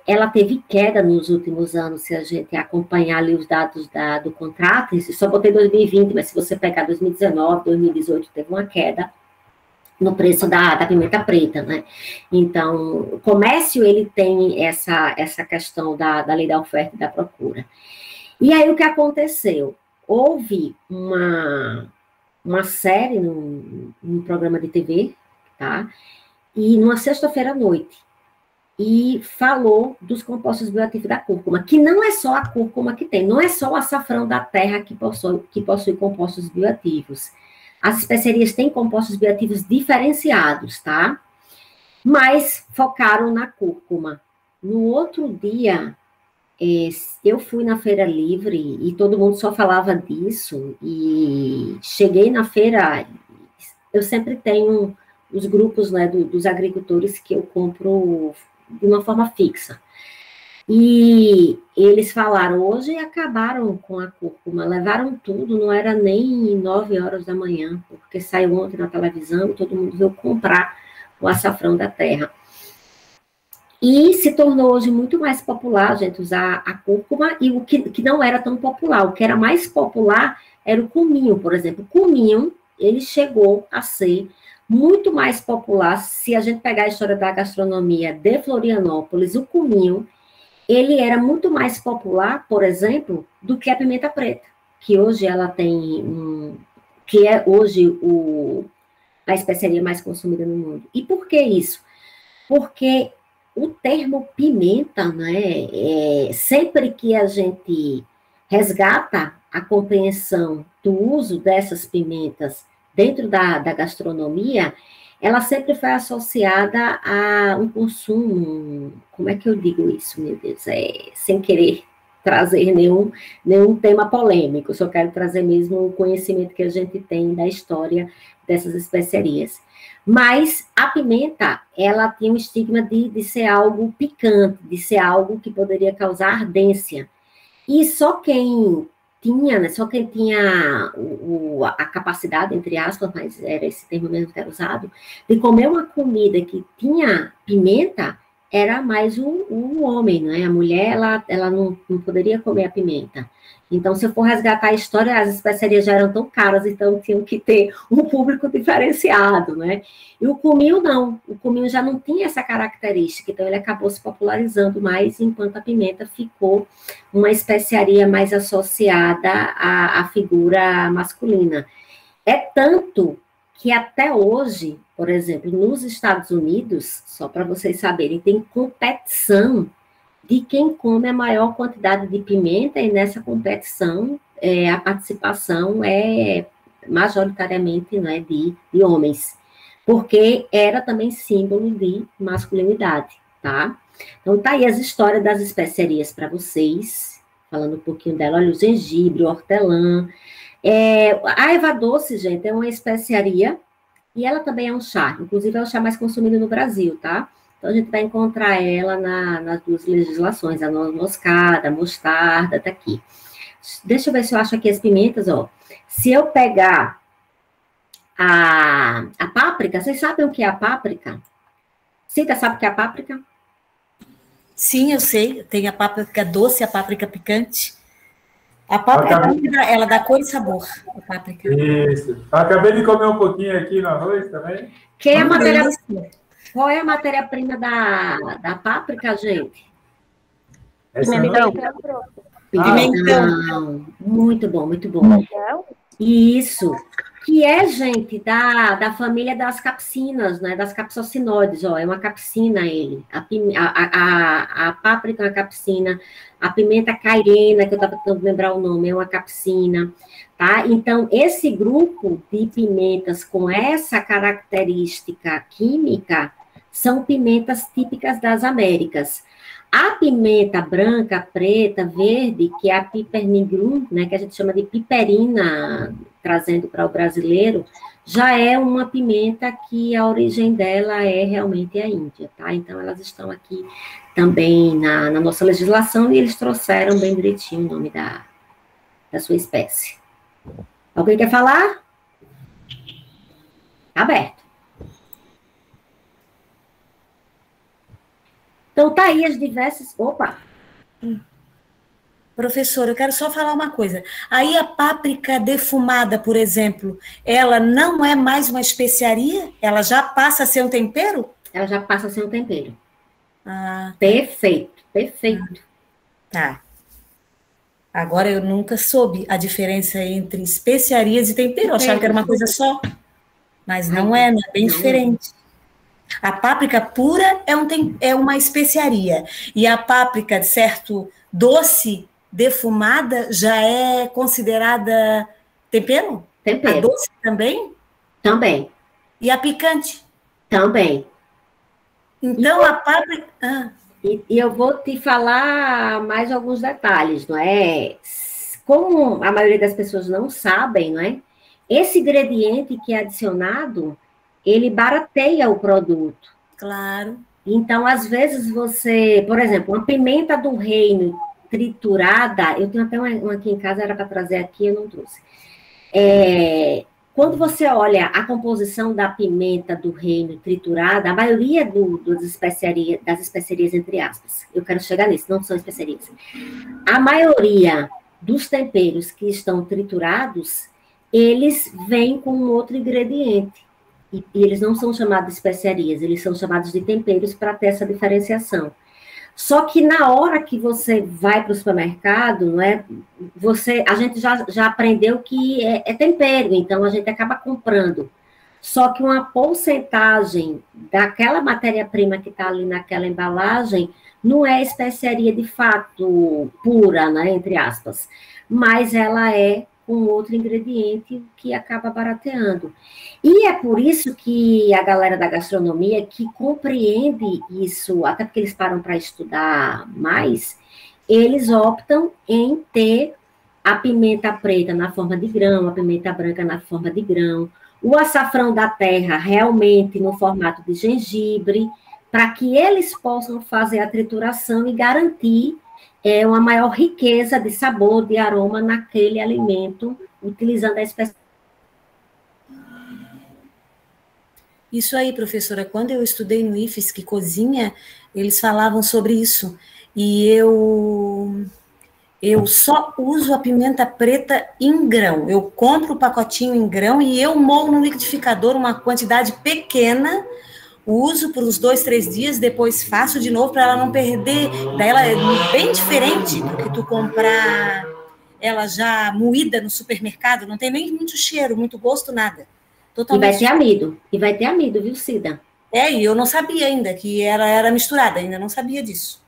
ela teve queda nos últimos anos, se a gente acompanhar ali os dados do contrato, só botei 2020, mas se você pegar 2019, 2018, teve uma queda no preço da pimenta preta, né? Então, o comércio, ele tem essa questão da lei da oferta e da procura. E aí, o que aconteceu? Houve uma série num programa de TV, tá? e numa sexta-feira à noite, e falou dos compostos bioativos da cúrcuma, que não é só a cúrcuma que tem, não é só o açafrão da terra que possui compostos bioativos. As especiarias têm compostos bioativos diferenciados, tá? Mas focaram na cúrcuma. No outro dia, eu fui na Feira Livre e todo mundo só falava disso, e cheguei na feira, eu sempre tenho os grupos, né, dos agricultores que eu compro de uma forma fixa. E eles falaram, hoje acabaram com a cúrcuma, levaram tudo, não era nem 9 horas da manhã, porque saiu ontem na televisão, todo mundo veio comprar o açafrão da terra. E se tornou hoje muito mais popular a gente usar a cúrcuma, e o que não era tão popular, o que era mais popular era o cominho, por exemplo. O cominho, ele chegou a ser muito mais popular, se a gente pegar a história da gastronomia de Florianópolis, o cominho, ele era muito mais popular, por exemplo, do que a pimenta preta, que hoje ela tem que é hoje a especiaria mais consumida no mundo. E por que isso? Porque o termo pimenta, né, sempre que a gente resgata a compreensão do uso dessas pimentas dentro da gastronomia, ela sempre foi associada a um consumo, como é que eu digo isso, meu Deus, sem querer trazer nenhum tema polêmico, só quero trazer mesmo o conhecimento que a gente tem da história dessas especiarias. Mas a pimenta, ela tinha um estigma de ser algo picante, de ser algo que poderia causar ardência. E só quem tinha, né, só quem tinha a capacidade, entre aspas, mas era esse termo mesmo que era usado, de comer uma comida que tinha pimenta, era mais o homem, né? A mulher, ela não poderia comer a pimenta. Então, se eu for resgatar a história, as especiarias já eram tão caras, então tinham que ter um público diferenciado, né? E o cominho não, o cominho já não tinha essa característica, então ele acabou se popularizando mais, enquanto a pimenta ficou uma especiaria mais associada à figura masculina. É tanto que até hoje, por exemplo, nos Estados Unidos, só para vocês saberem, tem competição de quem come a maior quantidade de pimenta, e nessa competição a participação é majoritariamente, né, de homens, porque era também símbolo de masculinidade, tá? Então, tá aí as histórias das especiarias para vocês, falando um pouquinho dela. Olha, o gengibre, o hortelã. A erva doce, gente, é uma especiaria, e ela também é um chá, inclusive é o chá mais consumido no Brasil, tá? Então, a gente vai encontrar ela nas duas legislações, a noz moscada, a mostarda, tá aqui. Deixa eu ver se eu acho aqui as pimentas, ó. Se eu pegar a páprica, vocês sabem o que é a páprica? Cida, sabe o que é a páprica? Sim, eu sei. Tem a páprica doce, a páprica picante. A páprica, ela dá cor e sabor, a páprica. Isso. Acabei de comer um pouquinho aqui no arroz também. Qual é a matéria-prima da páprica, gente? Pimentão. Pimentão. Muito bom, muito bom. Isso. Que é, gente, da família das capsinas, né? Das capsocinoides, ó. É uma capsina ele. A páprica é uma capsina. A pimenta cairena, que eu estava tentando lembrar o nome, é uma capsina, tá? Então, esse grupo de pimentas com essa característica química são pimentas típicas das Américas. A pimenta branca, preta, verde, que é a piper nigrum, né, que a gente chama de piperina, trazendo para o brasileiro, já é uma pimenta que a origem dela é realmente a Índia, tá? Então, elas estão aqui também na nossa legislação, e eles trouxeram bem direitinho o nome da sua espécie. Alguém quer falar? Aberto. Então, tá aí as diversas... Opa! Professora, eu quero só falar uma coisa. Aí a páprica defumada, por exemplo, ela não é mais uma especiaria? Ela já passa a ser um tempero? Ela já passa a ser um tempero. Ah, perfeito, perfeito. Tá. Agora, eu nunca soube a diferença entre especiarias e tempero. Eu achava que era uma coisa só. Mas não é, né? É bem diferente. A páprica pura é uma especiaria. E a páprica, certo, doce, defumada, já é considerada tempero? Tempero. A doce também? Também. E a picante? Também. Então, a páprica... E eu vou te falar mais alguns detalhes, não é? Como a maioria das pessoas não sabem, não é? Esse ingrediente que é adicionado, ele barateia o produto. Claro. Então, às vezes você, por exemplo, uma pimenta do reino triturada, eu tenho até uma aqui em casa, era para trazer aqui, eu não trouxe. Quando você olha a composição da pimenta do reino triturada, a maioria das especiarias, entre aspas, eu quero chegar nisso, não são especiarias. A maioria dos temperos que estão triturados, eles vêm com um outro ingrediente. E eles não são chamados de especiarias, eles são chamados de temperos para ter essa diferenciação. Só que na hora que você vai para o supermercado, não é, a gente já aprendeu que é tempero, então a gente acaba comprando. Só que uma porcentagem daquela matéria-prima que está ali naquela embalagem não é especiaria de fato pura, né, entre aspas, mas ela é com outro ingrediente que acaba barateando. E é por isso que a galera da gastronomia que compreende isso, até porque eles param para estudar mais, eles optam em ter a pimenta preta na forma de grão, a pimenta branca na forma de grão, o açafrão da terra realmente no formato de gengibre, para que eles possam fazer a trituração e garantir uma maior riqueza de sabor, de aroma naquele alimento, utilizando a espécie. Isso aí, professora, quando eu estudei no IFESC Cozinha, eles falavam sobre isso, e eu só uso a pimenta preta em grão, eu compro o pacotinho em grão e eu molo no liquidificador uma quantidade pequena, uso por uns 2, 3 dias, depois faço de novo para ela não perder. Daí ela é bem diferente do que tu comprar ela já moída no supermercado, não tem nem muito cheiro, muito gosto, nada. Totalmente. E vai ter amido, viu, Cida? E eu não sabia ainda que ela era misturada, ainda não sabia disso.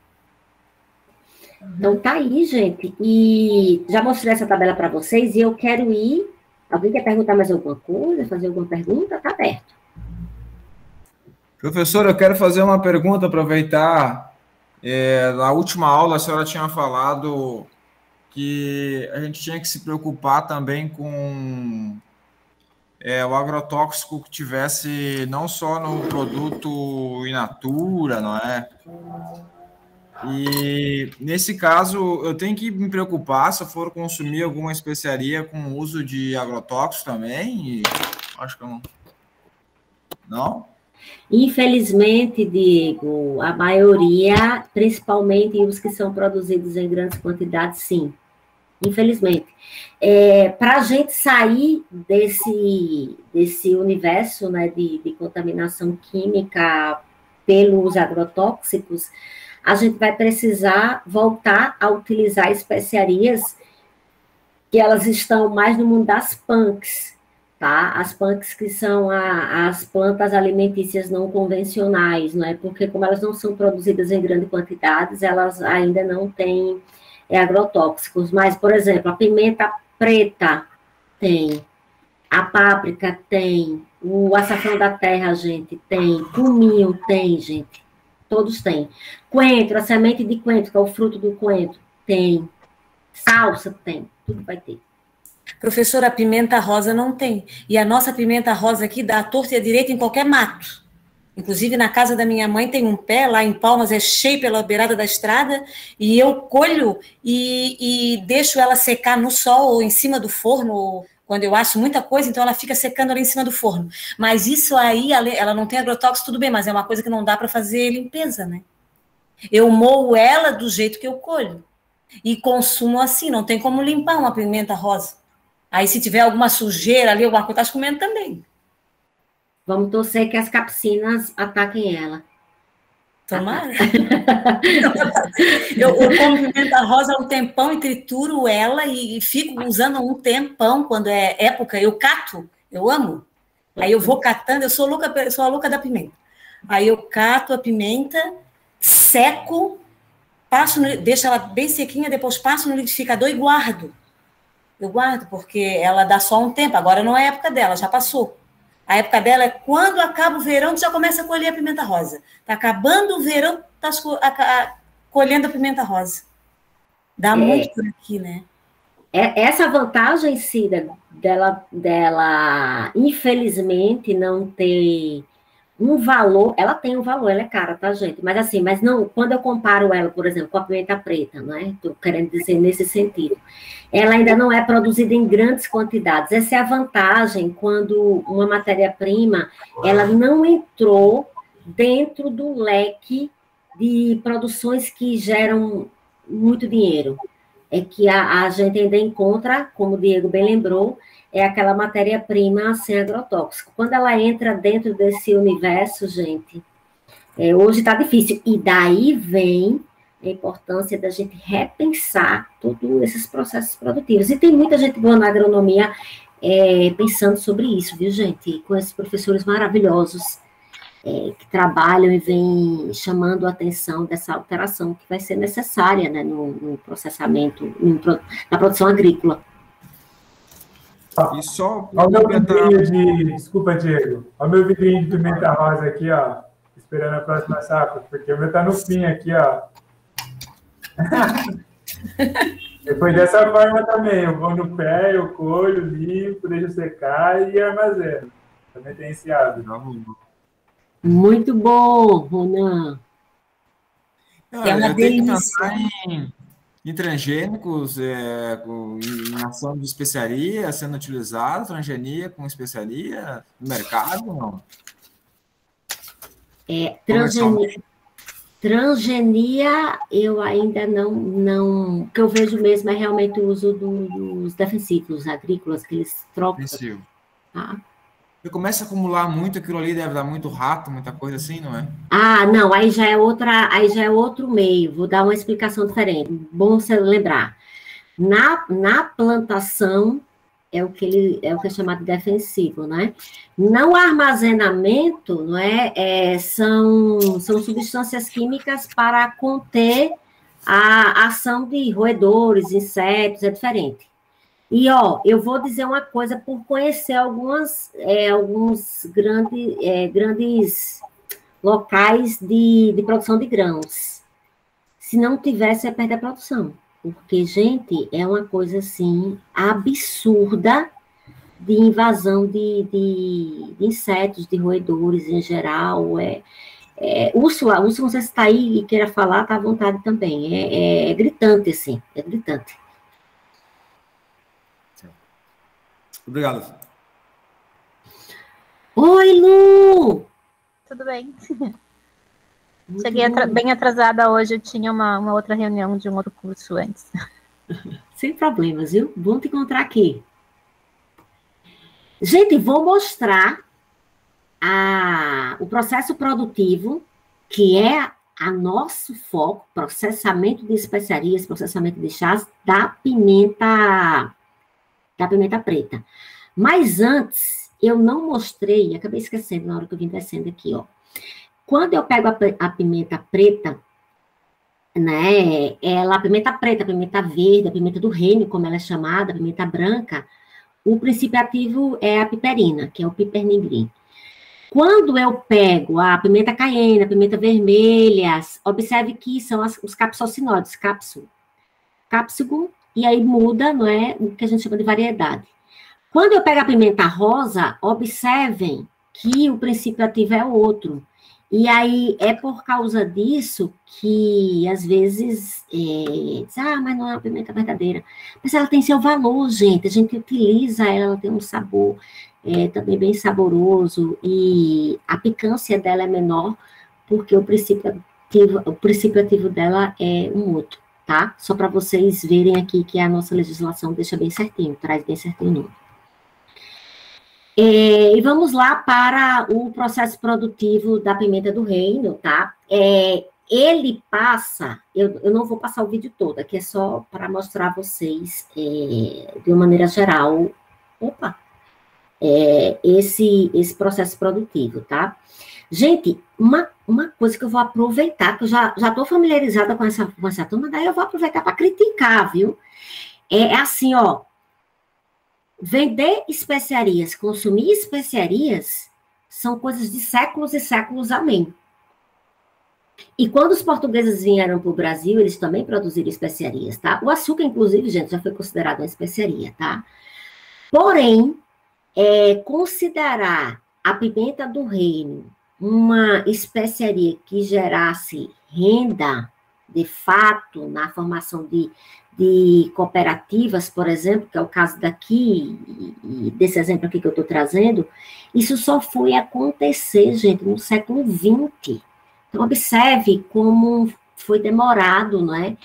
Então tá aí, gente. E já mostrei essa tabela para vocês e eu quero ir. Alguém quer perguntar mais alguma coisa, fazer alguma pergunta? Tá aberto. Professora, eu quero fazer uma pergunta, aproveitar. Na última aula, a senhora tinha falado que a gente tinha que se preocupar também com o agrotóxico que tivesse não só no produto in natura, não é? E, nesse caso, eu tenho que me preocupar se eu for consumir alguma especiaria com uso de agrotóxicos também? Acho que eu não. Não? Infelizmente, Diego, a maioria, principalmente os que são produzidos em grandes quantidades, sim. Infelizmente. Para a gente sair desse universo, né, de contaminação química pelos agrotóxicos, a gente vai precisar voltar a utilizar especiarias que elas estão mais no mundo das punks, tá? As punks que são as plantas alimentícias não convencionais, não é? Porque como elas não são produzidas em grandes quantidades, elas ainda não têm agrotóxicos. Mas, por exemplo, a pimenta preta tem, a páprica tem, o açafrão da terra, gente, tem, cominho tem, gente. Todos têm. Coentro, a semente de coentro, que é o fruto do coentro, tem. Salsa tem. Tudo vai ter. Professora, a pimenta rosa não tem. E a nossa pimenta rosa aqui dá a torta e a direita em qualquer mato. Inclusive, na casa da minha mãe tem um pé, lá em Palmas, é cheio pela beirada da estrada, e eu colho e deixo ela secar no sol ou em cima do forno, quando eu acho muita coisa, então ela fica secando ali em cima do forno. Mas isso aí, ela não tem agrotóxico, tudo bem, mas é uma coisa que não dá para fazer limpeza, né? Eu moo ela do jeito que eu colho. E consumo assim, não tem como limpar uma pimenta rosa. Aí se tiver alguma sujeira ali, alguma coisa, tá comendo também. Vamos torcer que as capsinas ataquem ela. Tomara. eu como pimenta rosa há um tempão e trituro ela e fico usando um tempão, quando é época, eu cato, eu amo. Aí eu vou catando, eu sou a louca da pimenta. Aí eu cato a pimenta, seco, deixo ela bem sequinha, depois passo no liquidificador e guardo. Eu guardo, porque ela dá só um tempo. Agora não é a época dela, já passou. A época dela é quando acaba o verão, tu já começa a colher a pimenta rosa. Tá acabando o verão, tá colhendo a pimenta rosa. Dá muito por aqui, né? Essa vantagem, Cida, dela, infelizmente, não ter um valor, ela tem um valor, ela é cara, tá, gente? Mas assim, não, quando eu comparo ela, por exemplo, com a pimenta preta, né? Estou querendo dizer nesse sentido. Ela ainda não é produzida em grandes quantidades. Essa é a vantagem quando uma matéria-prima, ela não entrou dentro do leque de produções que geram muito dinheiro. É que a gente ainda encontra, como o Diego bem lembrou, é aquela matéria-prima sem agrotóxico. Quando ela entra dentro desse universo, gente, hoje está difícil. E daí vem a importância da gente repensar todos esses processos produtivos. E tem muita gente boa na agronomia pensando sobre isso, viu, gente? Com esses professores maravilhosos que trabalham e vêm chamando a atenção dessa alteração que vai ser necessária, né, no processamento, na produção agrícola. E só olha o meu vidrinho desculpa, Diego. Olha o meu vidrinho de pimenta rosa aqui, ó. Esperando a próxima safra, porque o meu tá no fim aqui, ó. Depois dessa forma também, eu vou no pé, eu colho, limpo, deixo secar e armazeno. Também tem esse hábito. Muito bom, Ronan. Eu tenho que pensar em transgênicos, em ação de especiaria, sendo utilizado, transgenia com especiaria no mercado, não? Transgenia, eu ainda não... O que eu vejo mesmo é realmente o uso dos defensivos agrícolas, que eles trocam. Defensivo. Tá? Você começa a acumular muito, aquilo ali deve dar muito rato, muita coisa assim, não é? Não, aí já é outro meio. Vou dar uma explicação diferente. Bom você lembrar. Na plantação é o que é chamado de defensivo, né? No armazenamento, não é? São substâncias químicas para conter a ação de roedores, insetos, é diferente. E, eu vou dizer uma coisa por conhecer alguns grandes locais de produção de grãos. Se não tivesse, ia perder a produção. Porque, gente, é uma coisa, assim, absurda de invasão de insetos, de roedores em geral. Úrsula, não sei se está aí e queira falar, está à vontade também. É gritante, assim, é gritante. Obrigado. Oi, Lu! Tudo bem? Cheguei bem atrasada hoje, eu tinha uma outra reunião de um outro curso antes. Sem problemas, viu? Bom te encontrar aqui. Gente, vou mostrar o processo produtivo, que é a nosso foco, processamento de especiarias, processamento de chás da pimenta preta. Mas antes, eu não mostrei, acabei esquecendo na hora que eu vim descendo aqui, Quando eu pego a pimenta preta, né, a pimenta preta, a pimenta verde, a pimenta do reino, como ela é chamada, a pimenta branca, o princípio ativo é a piperina, que é o pipernigrin. Quando eu pego a pimenta caiena, a pimenta vermelha, observe que são os capsaicinoides, cápsulo, e aí muda, não é, o que a gente chama de variedade. Quando eu pego a pimenta rosa, observem que o princípio ativo é outro. E aí, é por causa disso que, às vezes, mas não é uma pimenta verdadeira. Mas ela tem seu valor, gente. A gente utiliza ela tem um sabor também bem saboroso. E a picância dela é menor, porque o princípio ativo dela é um outro, tá? Só para vocês verem aqui que a nossa legislação deixa bem certinho, traz bem certinho o nome. E vamos lá para o processo produtivo da pimenta do reino, tá? Ele passa, eu não vou passar o vídeo todo, aqui é só para mostrar a vocês, de uma maneira geral, esse processo produtivo, tá? Gente, uma coisa que eu vou aproveitar, que eu já estou familiarizada com essa turma, daí eu vou aproveitar para criticar, viu? É assim, ó, vender especiarias, consumir especiarias, são coisas de séculos e séculos, amém. E quando os portugueses vieram para o Brasil, eles também produziram especiarias, tá? O açúcar, inclusive, gente, já foi considerado uma especiaria, tá? Porém, considerar a pimenta do reino uma especiaria que gerasse renda, de fato, na formação de cooperativas, por exemplo, que é o caso daqui, e desse exemplo aqui que eu estou trazendo, isso só foi acontecer, gente, no século XX. Então, observe como foi demorado, não é?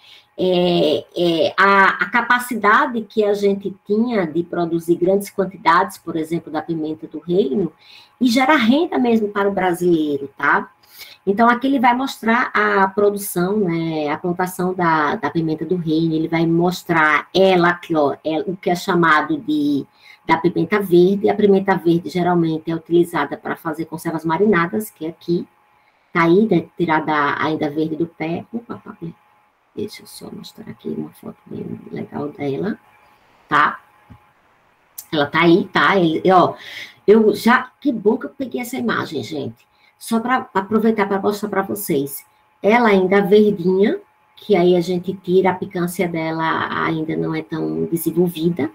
A capacidade que a gente tinha de produzir grandes quantidades, por exemplo, da pimenta do reino, e gerar renda mesmo para o brasileiro, tá? Então, aqui ele vai mostrar a produção, né, a plantação da pimenta do reino, ele vai mostrar ela aqui, ó, o que é chamado da pimenta verde. A pimenta verde geralmente é utilizada para fazer conservas marinadas, que é aqui, tá aí, né, tirada ainda verde do pé. Opa, deixa eu só mostrar aqui uma foto bem legal dela, tá? Ela tá aí, tá? Ó, que bom que eu peguei essa imagem, gente. Só para aproveitar para mostrar para vocês. Ela ainda verdinha, que aí a gente tira a picância dela, ainda não é tão desenvolvida,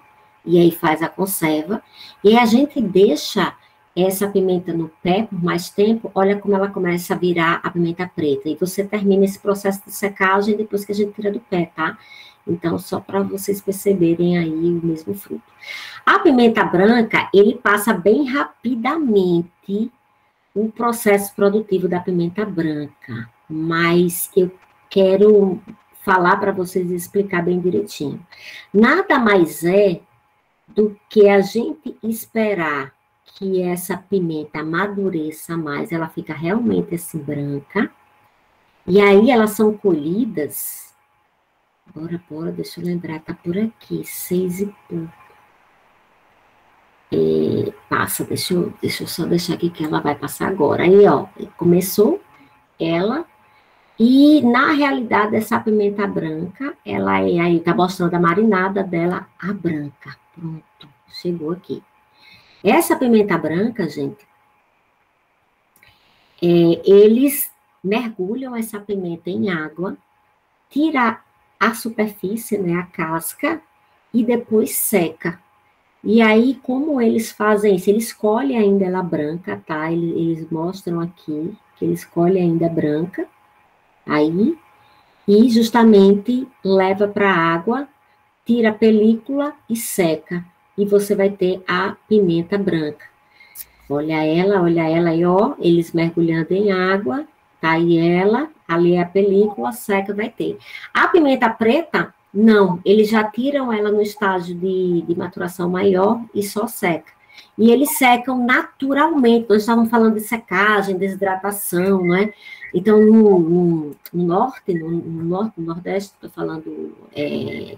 e aí faz a conserva. E aí a gente deixa essa pimenta no pé por mais tempo, olha como ela começa a virar a pimenta preta. E você termina esse processo de secagem depois que a gente tira do pé, tá? Então, só para vocês perceberem aí o mesmo fruto. A pimenta branca, ele passa bem rapidamente o processo produtivo da pimenta branca, mas eu quero falar para vocês e explicar bem direitinho. Nada mais é do que a gente esperar que essa pimenta amadureça mais, ela fica realmente assim branca, e aí elas são colhidas, bora, deixa eu lembrar, tá por aqui, 6 e pouco. Passa, deixa eu só deixar aqui que ela vai passar agora. Aí, ó, começou ela, e na realidade essa pimenta branca, ela aí tá mostrando a marinada dela, a branca. Pronto, chegou aqui. Essa pimenta branca, gente, eles mergulham essa pimenta em água, tira a superfície, né, a casca, e depois seca. E aí, como eles fazem isso? Eles colhem ainda ela branca, tá? Eles mostram aqui que eles colhem ainda branca, aí, e justamente leva para a água, tira a película e seca. E você vai ter a pimenta branca. Olha ela aí, ó, eles mergulhando em água, tá aí ela, ali é a película, seca, vai ter. A pimenta preta, não, eles já tiram ela no estágio de maturação maior e só seca. E eles secam naturalmente, nós estávamos falando de secagem, desidratação, não é? Então, no norte, no nordeste, estou falando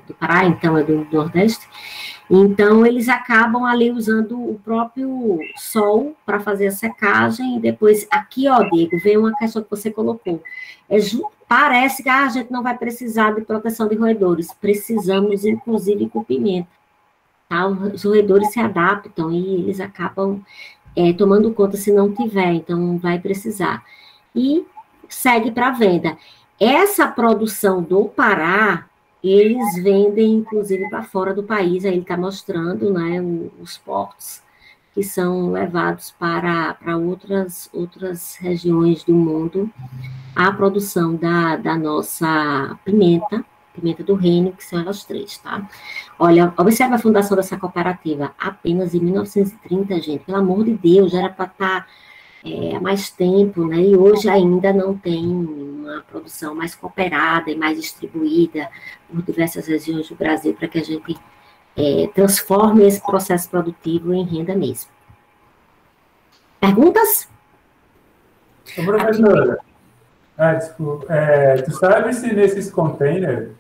do Pará, então é do nordeste, então eles acabam ali usando o próprio sol para fazer a secagem, e depois, aqui, ó, Diego, vem uma questão que você colocou, parece que a gente não vai precisar de proteção de roedores, precisamos, inclusive, com pimenta, tá? Os roedores se adaptam e eles acabam tomando conta se não tiver, então vai precisar. E segue para venda. Essa produção do Pará, eles vendem, inclusive, para fora do país, aí ele está mostrando, né, os portos que são levados para outras regiões do mundo, a produção da nossa pimenta do reino, que são elas 3, tá? Olha, observa a fundação dessa cooperativa, apenas em 1930, gente, pelo amor de Deus, já era para estar há mais tempo, né? E hoje ainda não tem uma produção mais cooperada e mais distribuída por diversas regiões do Brasil para que a gente transforme esse processo produtivo em renda mesmo. Perguntas? Professora, desculpa, tu sabe se nesses containers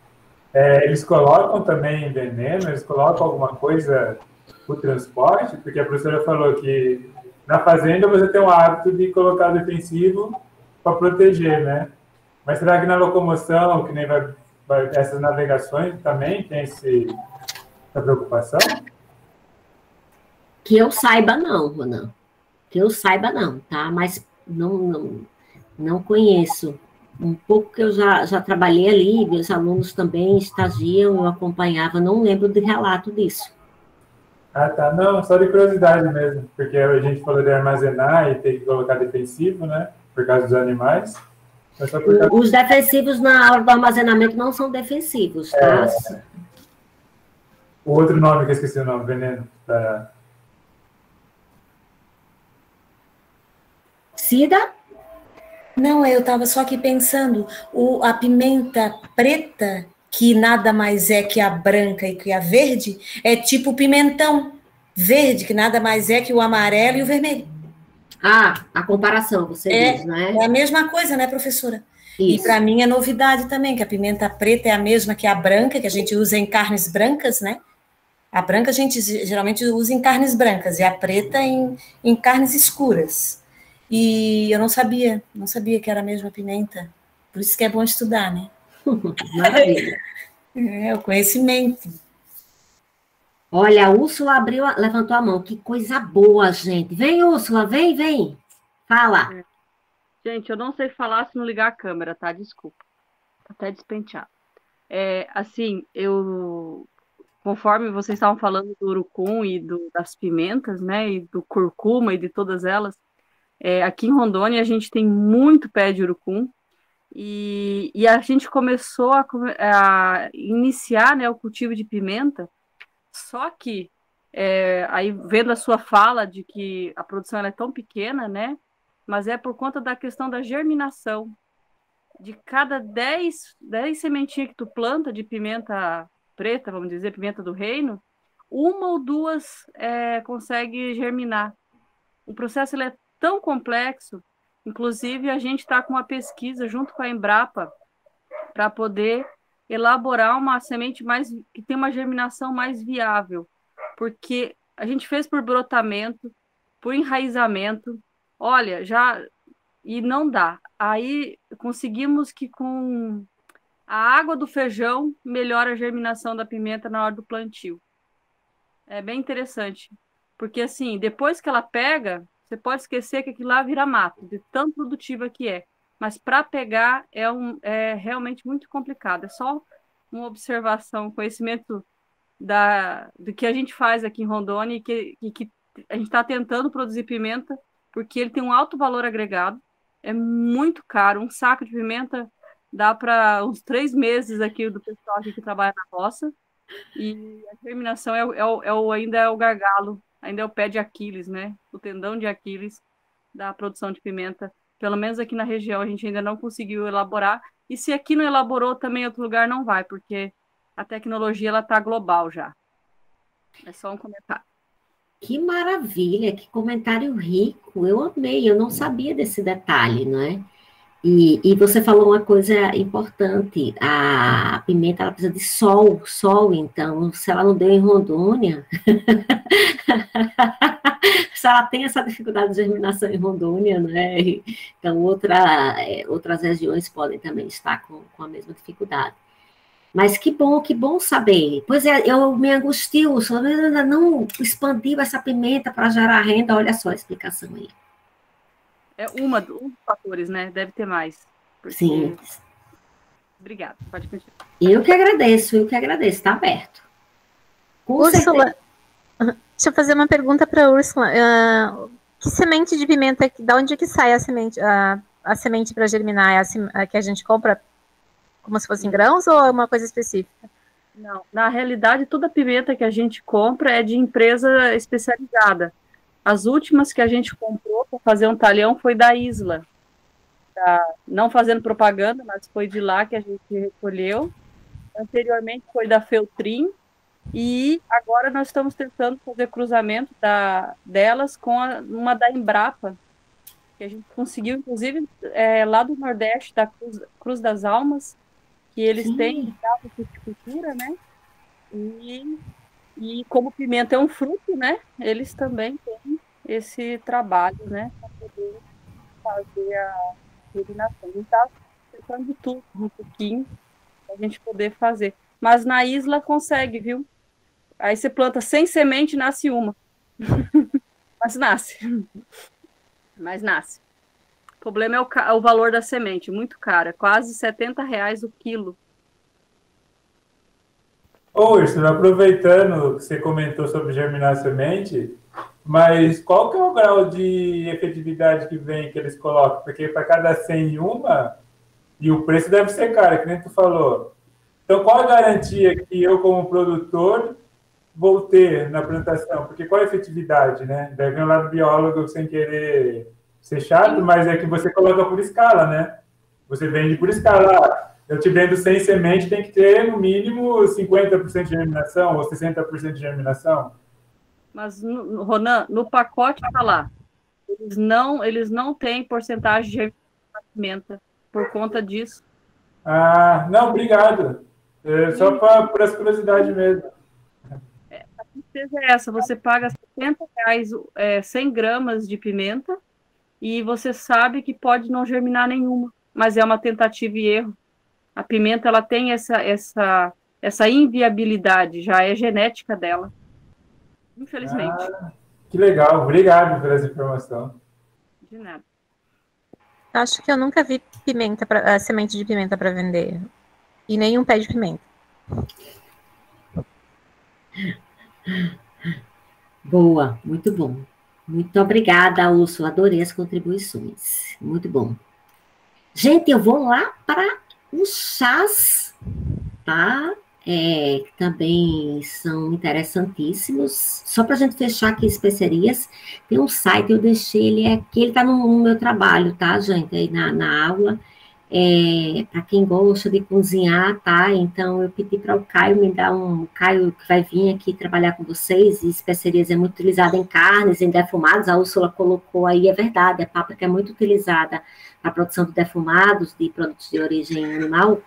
eles colocam também veneno, eles colocam alguma coisa para o transporte? Porque a professora falou que na fazenda você tem o hábito de colocar o defensivo para proteger, né? Mas será que na locomoção, que nem essas navegações também tem essa preocupação? Que eu saiba não, Ronan. Que eu saiba não, tá? Mas não conheço. Um pouco que eu já trabalhei ali, meus alunos também estagiam, eu acompanhava, não lembro de relato disso. Ah, tá. Não, só de curiosidade mesmo, porque a gente falou de armazenar e ter que colocar defensivo, né? Por causa dos animais. Os defensivos na hora do armazenamento não são defensivos, tá? O outro nome que eu esqueci o nome, veneno. Cida? Não, eu estava só aqui pensando, a pimenta preta, que nada mais é que a branca e que a verde, é tipo o pimentão verde, que nada mais é que o amarelo e o vermelho. Ah, a comparação, você diz, né? É a mesma coisa, né, professora? Isso. E para mim é novidade também, que a pimenta preta é a mesma que a branca, que a gente usa em carnes brancas, né? A branca a gente geralmente usa em carnes brancas, e a preta em carnes escuras. E eu não sabia que era a mesma pimenta. Por isso que é bom estudar, né? Maravilha. É, o conhecimento. Olha, a Úrsula levantou a mão. Que coisa boa, gente. Vem, Úrsula, vem. Fala. Gente, eu não sei falar se não ligar a câmera, tá? Desculpa. Até despentear. Assim, conforme vocês estavam falando do urucum e das pimentas, né? E do curcuma e de todas elas, aqui em Rondônia a gente tem muito pé de urucum. E a gente começou a iniciar, né, o cultivo de pimenta, só que, aí vendo a sua fala de que a produção ela é tão pequena, né, mas é por conta da questão da germinação. De cada 10 sementinhas que tu planta de pimenta preta, vamos dizer, pimenta do reino, uma ou duas consegue germinar. O processo ele é tão complexo. Inclusive, a gente está com uma pesquisa junto com a Embrapa para poder elaborar uma semente que tem uma germinação mais viável, porque a gente fez por brotamento, por enraizamento, olha, e não dá. Aí conseguimos que com a água do feijão melhora a germinação da pimenta na hora do plantio. É bem interessante, porque assim, depois que ela pega, você pode esquecer que aquilo lá vira mato, de tão produtiva que é. Mas para pegar é realmente muito complicado. É só uma observação, conhecimento do que a gente faz aqui em Rondônia e que a gente está tentando produzir pimenta, porque ele tem um alto valor agregado, é muito caro. Um saco de pimenta dá para uns 3 meses aqui do pessoal aqui que trabalha na roça. E a germinação ainda é o gargalo, ainda é o pé de Aquiles, né? O tendão de Aquiles da produção de pimenta. Pelo menos aqui na região a gente ainda não conseguiu elaborar. E se aqui não elaborou, também em outro lugar não vai, porque a tecnologia ela está global já. É só um comentário. Que maravilha, que comentário rico. Eu amei, eu não sabia desse detalhe, não é? E você falou uma coisa importante, a pimenta ela precisa de sol, então, se ela não deu em Rondônia, se ela tem essa dificuldade de germinação em Rondônia, né? Então outras regiões podem também estar com a mesma dificuldade. Mas que bom saber. Pois eu me angustio, só ainda não expandiu essa pimenta para gerar renda, olha só a explicação aí. É um dos fatores, né? Deve ter mais. Sim. Obrigada, pode continuar. Eu que agradeço, está aberto. Úrsula, deixa eu fazer uma pergunta para a Úrsula. Que semente de pimenta, da onde que sai a semente para germinar? É a que a gente compra como se fossem grãos ou é uma coisa específica? Não, na realidade, toda a pimenta que a gente compra é de empresa especializada. As últimas que a gente comprou para fazer um talhão foi da Isla. Não fazendo propaganda, mas foi de lá que a gente recolheu. Anteriormente foi da Feltrin. E agora nós estamos tentando fazer cruzamento delas com uma da Embrapa, que a gente conseguiu, inclusive, lá do Nordeste, da Cruz das Almas, que eles têm cultura, né? E como pimenta é um fruto, né? Eles também têm esse trabalho, né, para poder fazer a germinação. E está precisando de tudo, um pouquinho, para a gente poder fazer. Mas na isla consegue, viu? Aí você planta sem semente, nasce uma. Mas nasce. Mas nasce. O problema é o valor da semente, muito caro, é quase R$70 o quilo. Ô, Ursula, aproveitando que você comentou sobre germinar semente, mas qual que é o grau de efetividade que eles colocam? Porque para cada 100 uma, e o preço deve ser caro, que nem tu falou. Então, qual a garantia que eu, como produtor, vou ter na plantação? Porque qual a efetividade, né? Deve vir um lado biólogo sem querer ser chato, mas é que você coloca por escala, né? Você vende por escala. Eu te vendo sem semente, tem que ter, no mínimo, 50% de germinação ou 60% de germinação. Mas, Ronan, no pacote está lá. Eles não têm porcentagem de germinação na pimenta por conta disso. Ah, não, obrigado. Só por essa curiosidade mesmo. A certeza é essa, você paga R$70, 100 gramas de pimenta, e você sabe que pode não germinar nenhuma, mas é uma tentativa e erro. A pimenta, ela tem essa inviabilidade, já é genética dela, infelizmente. Ah, que legal, obrigado por essa informação. De nada. Acho que eu nunca vi semente de pimenta para vender, e nenhum pé de pimenta. Boa, muito bom. Muito obrigada, Úrsula, adorei as contribuições. Muito bom. Gente, eu vou lá para os chás, tá? Que também são interessantíssimos. Só para a gente fechar aqui especiarias, tem um site, eu deixei ele aqui, ele está no meu trabalho, tá, gente? Aí na aula. Para quem gosta de cozinhar, tá? Então, eu pedi para o Caio me dar o Caio que vai vir aqui trabalhar com vocês, e especiarias é muito utilizada em carnes, em defumados, a Úrsula colocou aí, é verdade, a páprica é muito utilizada na produção de defumados, de produtos de origem animal,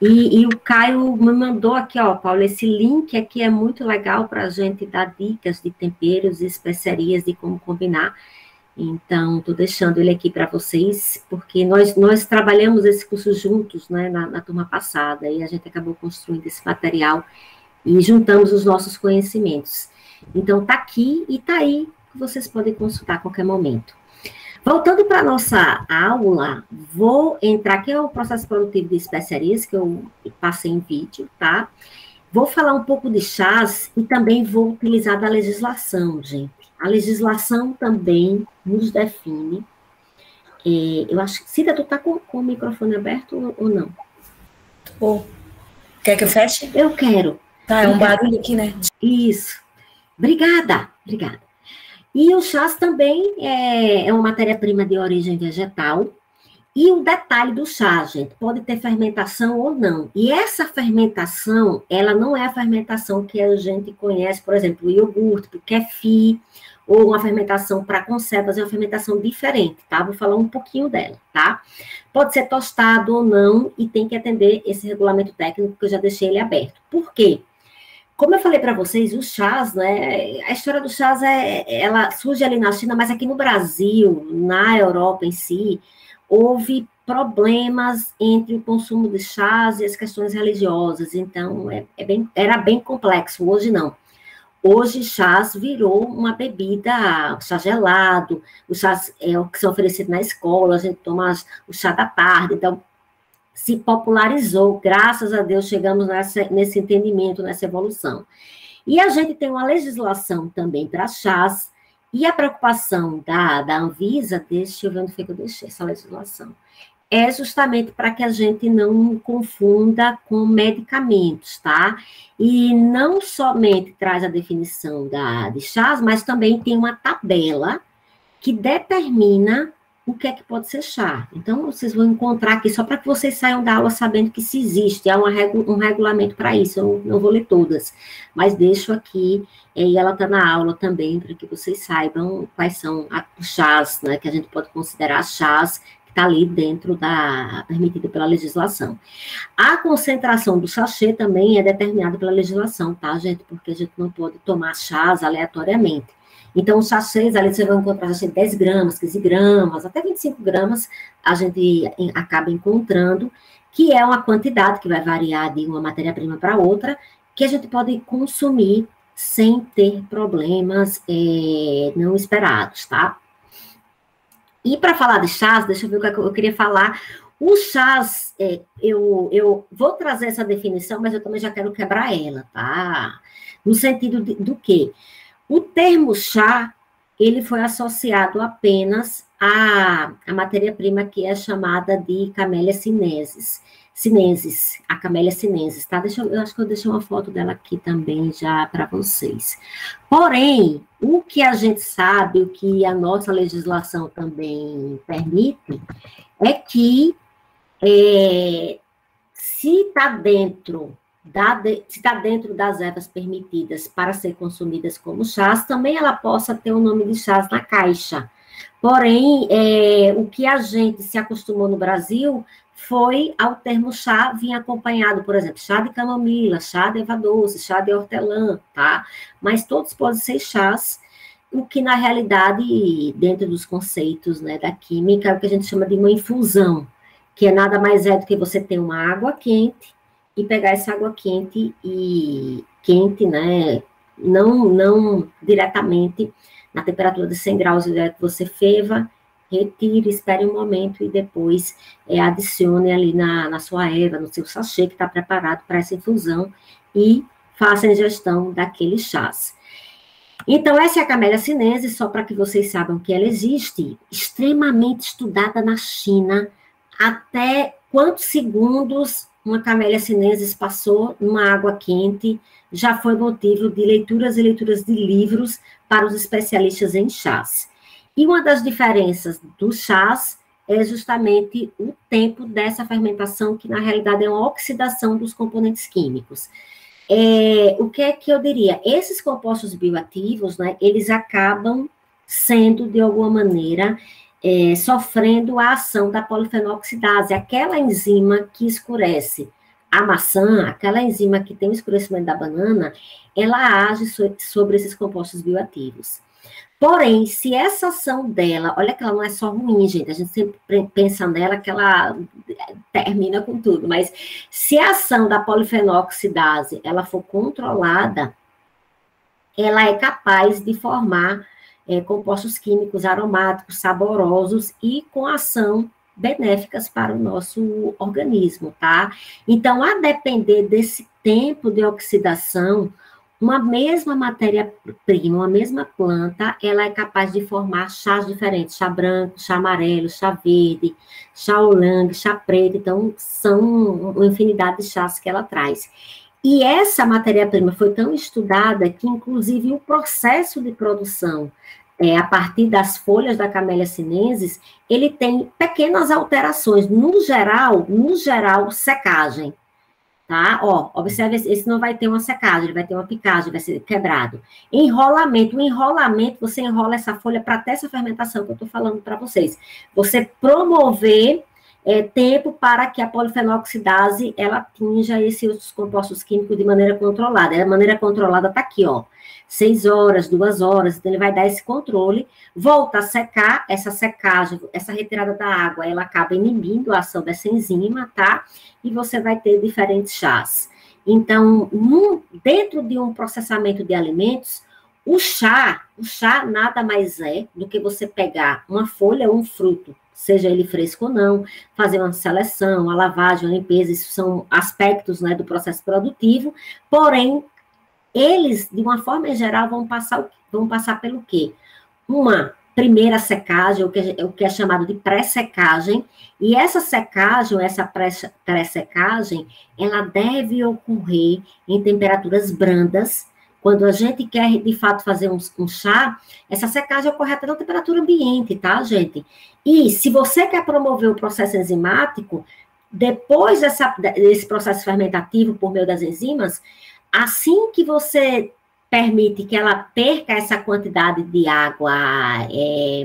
e o Caio me mandou aqui, ó, Paulo, esse link aqui é muito legal para a gente dar dicas de temperos e especiarias de como combinar. Então, estou deixando ele aqui para vocês, porque nós trabalhamos esse curso juntos, né, na turma passada, e a gente acabou construindo esse material e juntamos os nossos conhecimentos. Então, está aqui e está aí, que vocês podem consultar a qualquer momento. Voltando para a nossa aula, vou entrar aqui, é o processo produtivo de especiarias, que eu passei em vídeo, tá? Vou falar um pouco de chás e também vou utilizar da legislação, gente. A legislação também nos define. Eu acho que... Cida, tu está com o microfone aberto ou não? Quer que eu feche? Eu quero. Tá, é um barulho aqui, né? Isso. Obrigada. E o chás também é uma matéria-prima de origem vegetal. E o detalhe do chá, gente, pode ter fermentação ou não. E essa fermentação, ela não é a fermentação que a gente conhece, por exemplo, o iogurte, o kefir, ou uma fermentação para conservas, é uma fermentação diferente, tá? Vou falar um pouquinho dela, tá? Pode ser tostado ou não, e tem que atender esse regulamento técnico, que eu já deixei ele aberto. Por quê? Como eu falei para vocês, os chás, né, a história dos chás, ela surge ali na China, mas aqui no Brasil, na Europa em si, houve problemas entre o consumo de chás e as questões religiosas, então era bem complexo, hoje não. Hoje, chás virou uma bebida, chá gelado, os chás que são oferecidos na escola, a gente toma o chá da tarde, então se popularizou, graças a Deus chegamos nesse entendimento, nessa evolução. E a gente tem uma legislação também para chás, e a preocupação da Anvisa, deixa eu ver onde foi que eu deixei essa legislação, é justamente para que a gente não confunda com medicamentos, tá? E não somente traz a definição de chás, mas também tem uma tabela que determina o que é que pode ser chá. Então, vocês vão encontrar aqui, só para que vocês saiam da aula sabendo que se existe, há um regulamento para isso, eu não vou ler todas, mas deixo aqui, e ela está na aula também, para que vocês saibam quais são os chás, né, que a gente pode considerar chás, que está ali dentro permitido pela legislação. A concentração do sachê também é determinada pela legislação, tá, gente? Porque a gente não pode tomar chás aleatoriamente. Então, os sachês ali, você vai encontrar 10 gramas, 15 gramas, até 25 gramas, a gente acaba encontrando, que é uma quantidade que vai variar de uma matéria-prima para outra, que a gente pode consumir sem ter problemas não esperados, tá? E para falar de chás, deixa eu ver o que eu queria falar. Os chás, eu vou trazer essa definição, mas eu também já quero quebrar ela, tá? No sentido do quê? O termo chá, ele foi associado apenas à matéria-prima que é chamada de Camellia sinensis, a Camellia sinensis, tá? Eu acho que eu deixei uma foto dela aqui também já para vocês. Porém, o que a gente sabe, o que a nossa legislação também permite, é que se está dentro das ervas permitidas para ser consumidas como chás, também ela possa ter o nome de chás na caixa. Porém, o que a gente se acostumou no Brasil foi ao termo chá vir acompanhado, por exemplo, chá de camomila, chá de erva doce, chá de hortelã, tá? Mas todos podem ser chás, o que na realidade, dentro dos conceitos, né, da química, é o que a gente chama de uma infusão, que é nada mais do que você ter uma água quente e pegar essa água quente, né, não diretamente na temperatura de 100 graus, você ferva, retire, espere um momento e depois adicione ali na sua erva, no seu sachê que está preparado para essa infusão e faça a ingestão daquele chás. Então, essa é a Camellia sinensis, só para que vocês saibam que ela existe, extremamente estudada na China. Até quantos segundos uma Camellia sinensis passou numa água quente já foi motivo de leituras e leituras de livros para os especialistas em chás. E uma das diferenças dos chás é justamente o tempo dessa fermentação, que na realidade é uma oxidação dos componentes químicos. O que é que eu diria? Esses compostos bioativos, né, eles acabam sendo, de alguma maneira, sofrendo a ação da polifenol-oxidase, aquela enzima que escurece a maçã, aquela enzima que tem o escurecimento da banana, ela age sobre esses compostos bioativos. Porém, se essa ação dela, olha que ela não é só ruim, gente, a gente sempre pensa nela que ela termina com tudo, mas se a ação da polifenol-oxidase, ela for controlada, ela é capaz de formar compostos químicos aromáticos, saborosos e com ação benéficas para o nosso organismo, tá? Então, a depender desse tempo de oxidação, uma mesma matéria-prima, uma mesma planta, ela é capaz de formar chás diferentes, chá branco, chá amarelo, chá verde, chá oolong, chá preto, então, são uma infinidade de chás que ela traz. E essa matéria-prima foi tão estudada que, inclusive, o processo de produção a partir das folhas da Camellia sinensis, ele tem pequenas alterações, no geral, secagem, tá? Ó, observe, esse não vai ter uma secagem, ele vai ter uma picagem, vai ser quebrado. Enrolamento, você enrola essa folha para ter essa fermentação que eu estou falando para vocês. Você promover tempo para que a polifenol-oxidase, ela atinja esses compostos químicos de maneira controlada. A maneira controlada está aqui, ó. 6 horas, 2 horas, então ele vai dar esse controle, volta a secar, essa secagem, essa retirada da água, ela acaba inibindo a ação dessa enzima, tá? E você vai ter diferentes chás. Então, dentro de um processamento de alimentos, o chá nada mais é do que você pegar uma folha ou um fruto, seja ele fresco ou não, fazer uma seleção, a lavagem, a limpeza, isso são aspectos, né, do processo produtivo, porém, eles, de uma forma geral, vão passar pelo quê? Uma primeira secagem, o que é chamado de pré-secagem, e essa secagem, essa pré-secagem, ela deve ocorrer em temperaturas brandas. Quando a gente quer, de fato, fazer um chá, essa secagem ocorre até na temperatura ambiente, tá, gente? E se você quer promover o processo enzimático, depois desse processo fermentativo por meio das enzimas, assim que você permite que ela perca essa quantidade de água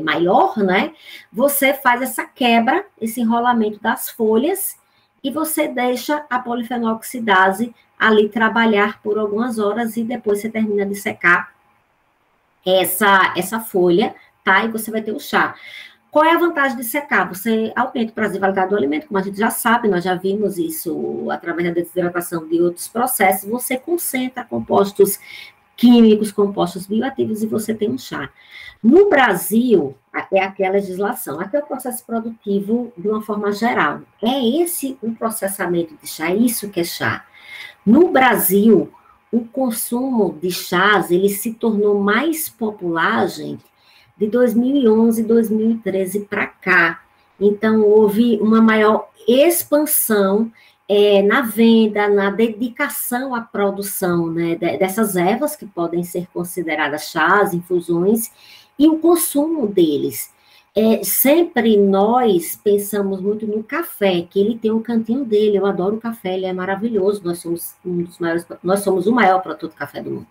maior, né? Você faz essa quebra, esse enrolamento das folhas, e você deixa a polifenol-oxidase ali trabalhar por algumas horas e depois você termina de secar essa folha, tá? E você vai ter o chá. Qual é a vantagem de secar? Você aumenta o prazo de validade do alimento, como a gente já sabe, nós já vimos isso através da desidratação de outros processos, você concentra compostos químicos, compostos bioativos, e você tem um chá. No Brasil, é aqui a legislação, aqui é o processo produtivo de uma forma geral. É esse o processamento de chá, é isso que é chá. No Brasil, o consumo de chás, ele se tornou mais popular, gente, de 2011, 2013 para cá. Então, houve uma maior expansão na venda, na dedicação à produção, né, dessas ervas, que podem ser consideradas chás, infusões, e o consumo deles. Sempre nós pensamos muito no café, que ele tem um cantinho dele, eu adoro o café, ele é maravilhoso, nós somos o maior produtor de café do mundo,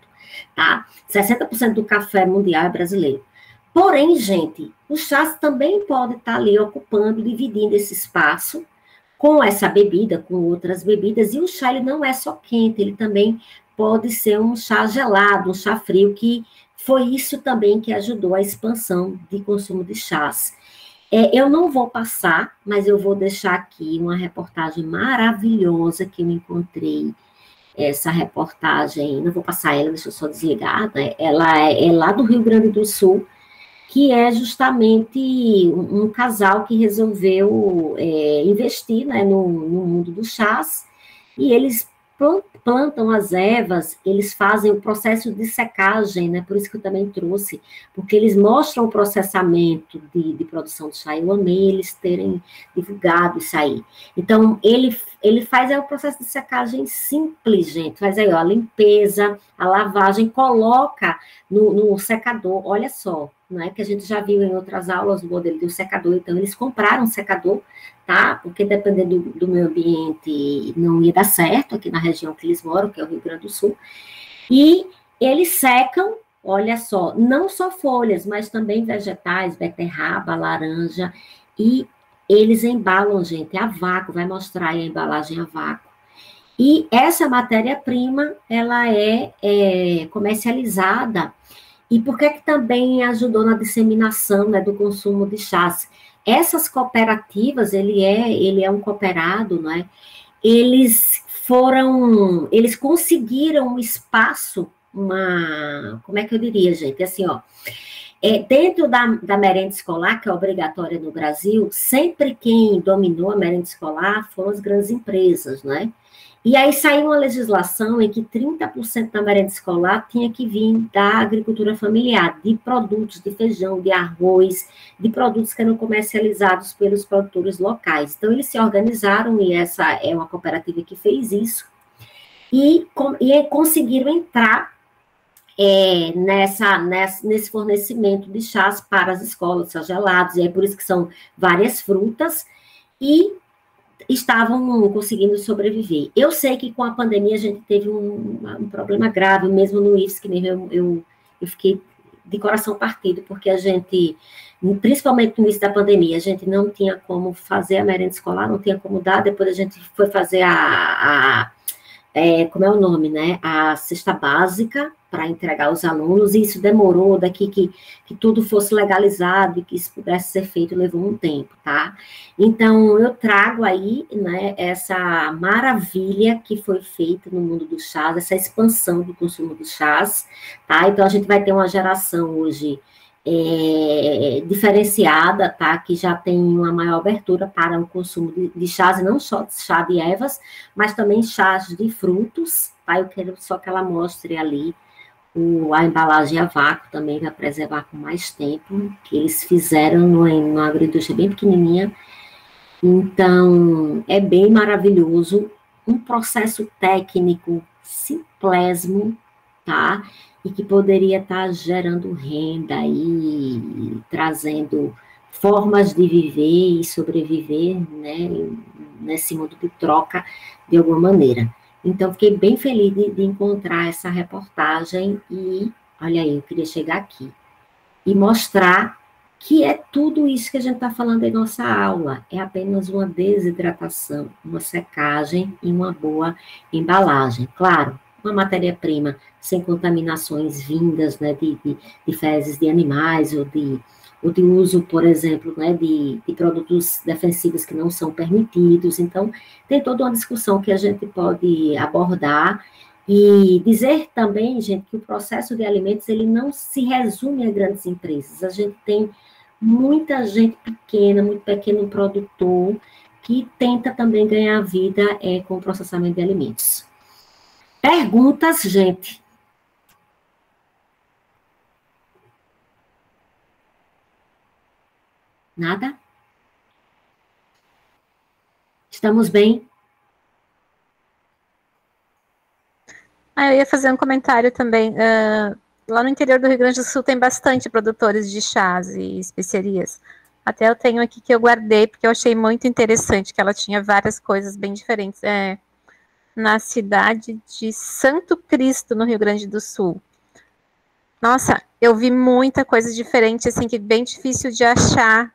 tá? 60% do café mundial é brasileiro. Porém, gente, o chá também pode estar ali ocupando, dividindo esse espaço com essa bebida, com outras bebidas, e o chá ele não é só quente, ele também pode ser um chá gelado, um chá frio, que foi isso também que ajudou a expansão de consumo de chás. Eu não vou passar, mas eu vou deixar aqui uma reportagem maravilhosa que eu encontrei. Essa reportagem, não vou passar ela, deixa eu só desligar, né? Ela é lá do Rio Grande do Sul, que é justamente um casal que resolveu investir, né, no mundo dos chás, e eles plantam as ervas, eles fazem o processo de secagem, né, por isso que eu também trouxe, porque eles mostram o processamento de produção de chá. Eu amei eles terem divulgado isso aí. Então, ele faz o processo de secagem simples, gente, faz aí, ó, a limpeza, a lavagem, coloca no secador, olha só, não é que a gente já viu em outras aulas o modelo do secador, então eles compraram um secador, tá? Porque dependendo do meio ambiente não ia dar certo aqui na região que eles moram, que é o Rio Grande do Sul, e eles secam, olha só, não só folhas, mas também vegetais, beterraba, laranja, e eles embalam, gente, a vácuo, vai mostrar aí a embalagem a vácuo. E essa matéria-prima, ela é comercializada. E por que também ajudou na disseminação, né, do consumo de chás? Essas cooperativas, ele é um cooperado, né? Eles conseguiram um espaço, como é que eu diria, gente? Assim, ó, dentro da merenda escolar, que é obrigatória no Brasil, sempre quem dominou a merenda escolar foram as grandes empresas, né? E aí saiu uma legislação em que 30% da merenda escolar tinha que vir da agricultura familiar, de produtos de feijão, de arroz, de produtos que eram comercializados pelos produtores locais. Então, eles se organizaram, e essa é uma cooperativa que fez isso, e conseguiram entrar nesse fornecimento de chás para as escolas, chás gelados, e é por isso que são várias frutas, e estavam conseguindo sobreviver. Eu sei que com a pandemia a gente teve um problema grave, mesmo no IFSC, mesmo eu fiquei de coração partido, porque a gente, principalmente no início da pandemia, a gente não tinha como fazer a merenda escolar, não tinha como dar, depois a gente foi fazer como é o nome, né? A cesta básica para entregar aos alunos, e isso demorou daqui que tudo fosse legalizado e que isso pudesse ser feito, levou um tempo, tá? Então, eu trago aí, né, essa maravilha que foi feita no mundo dos chás, essa expansão do consumo dos chás, tá? Então, a gente vai ter uma geração hoje diferenciada, tá? Que já tem uma maior abertura para o consumo de chás, e não só chá de ervas, mas também chás de frutos, tá? Eu quero só que ela mostre ali a embalagem a vácuo também, para preservar por mais tempo, que eles fizeram numa agroindústria bem pequenininha. Então, é bem maravilhoso, um processo técnico simplésimo, tá? E que poderia estar gerando renda e trazendo formas de viver e sobreviver, né, nesse mundo de troca, de alguma maneira. Então, fiquei bem feliz de encontrar essa reportagem e, olha aí, eu queria chegar aqui e mostrar que é tudo isso que a gente está falando em nossa aula, é apenas uma desidratação, uma secagem e uma boa embalagem. Claro, uma matéria-prima sem contaminações vindas, né, de fezes de animais ou de uso, por exemplo, né, de produtos defensivos que não são permitidos. Então, tem toda uma discussão que a gente pode abordar e dizer também, gente, que o processo de alimentos, ele não se resume a grandes empresas. A gente tem muita gente pequena, muito pequeno produtor, que tenta também ganhar vida com o processamento de alimentos. Perguntas, gente? Nada? Estamos bem? Eu ia fazer um comentário também. Lá no interior do Rio Grande do Sul tem bastante produtores de chás e especiarias. Até eu tenho aqui que eu guardei, porque eu achei muito interessante, que ela tinha várias coisas bem diferentes. Na cidade de Santo Cristo, no Rio Grande do Sul. Nossa, eu vi muita coisa diferente, assim, que é bem difícil de achar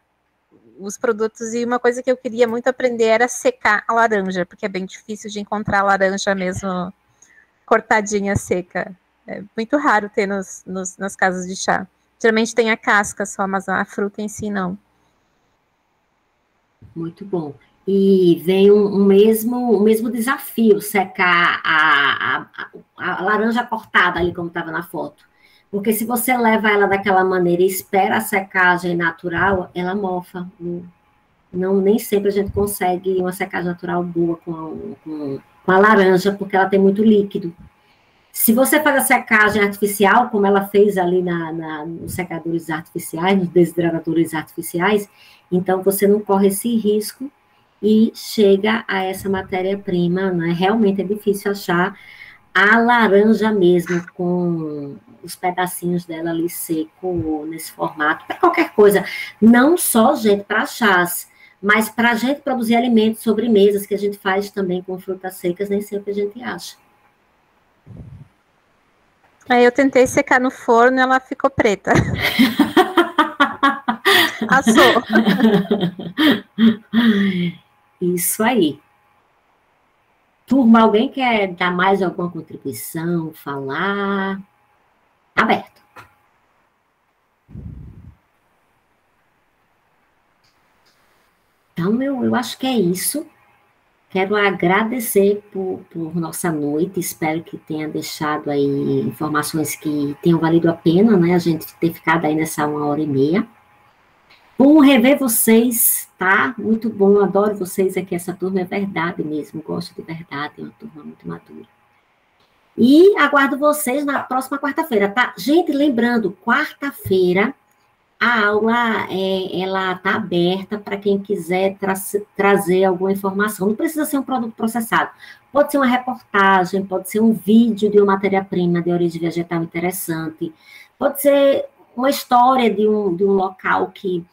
os produtos, e uma coisa que eu queria muito aprender era secar a laranja, porque é bem difícil de encontrar a laranja mesmo cortadinha, seca. É muito raro ter nas casas de chá. Geralmente tem a casca só, mas a fruta em si não. Muito bom. E vem o mesmo desafio, secar a laranja cortada ali, como estava na foto. Porque se você leva ela daquela maneira e espera a secagem natural, ela mofa. Nem sempre a gente consegue uma secagem natural boa com a laranja, porque ela tem muito líquido. Se você faz a secagem artificial, como ela fez ali nos secadores artificiais, nos desidratadores artificiais, então você não corre esse risco e chega a essa matéria-prima, né? Realmente é difícil achar a laranja mesmo, com os pedacinhos dela ali seco nesse formato, para qualquer coisa, não só, gente, para chás, mas para a gente produzir alimentos, sobremesas, que a gente faz também com frutas secas, nem sempre a gente acha. Aí eu tentei secar no forno e ela ficou preta. Assou. Isso aí. Turma, alguém quer dar mais alguma contribuição, falar? Aberto. Então, eu acho que é isso. Quero agradecer por nossa noite, espero que tenha deixado aí informações que tenham valido a pena, né, a gente ter ficado aí nessa 1h30. Bom rever vocês, tá? Muito bom, adoro vocês aqui, essa turma é verdade mesmo, gosto de verdade, é uma turma muito madura. E aguardo vocês na próxima quarta-feira, tá? Gente, lembrando, quarta-feira, a aula, ela está aberta para quem quiser trazer alguma informação. Não precisa ser um produto processado. Pode ser uma reportagem, pode ser um vídeo de uma matéria-prima de origem vegetal interessante, pode ser uma história de um local que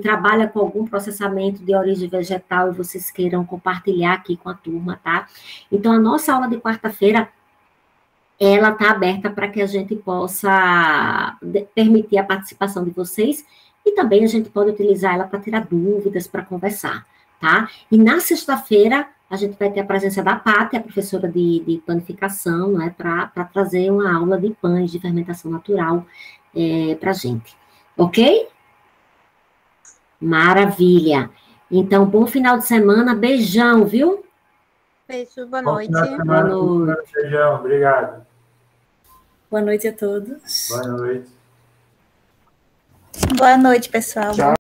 trabalha com algum processamento de origem vegetal e vocês queiram compartilhar aqui com a turma, tá? Então, a nossa aula de quarta-feira, ela está aberta para que a gente possa permitir a participação de vocês e também a gente pode utilizar ela para tirar dúvidas, para conversar, tá? E na sexta-feira, a gente vai ter a presença da Pátia, a professora de panificação, né, para trazer uma aula de pães de fermentação natural para a gente, ok? Maravilha! Então, bom final de semana, beijão, viu? Beijo, boa noite. Boa noite. Beijão, obrigado. Boa noite a todos. Boa noite. Boa noite, pessoal. Tchau.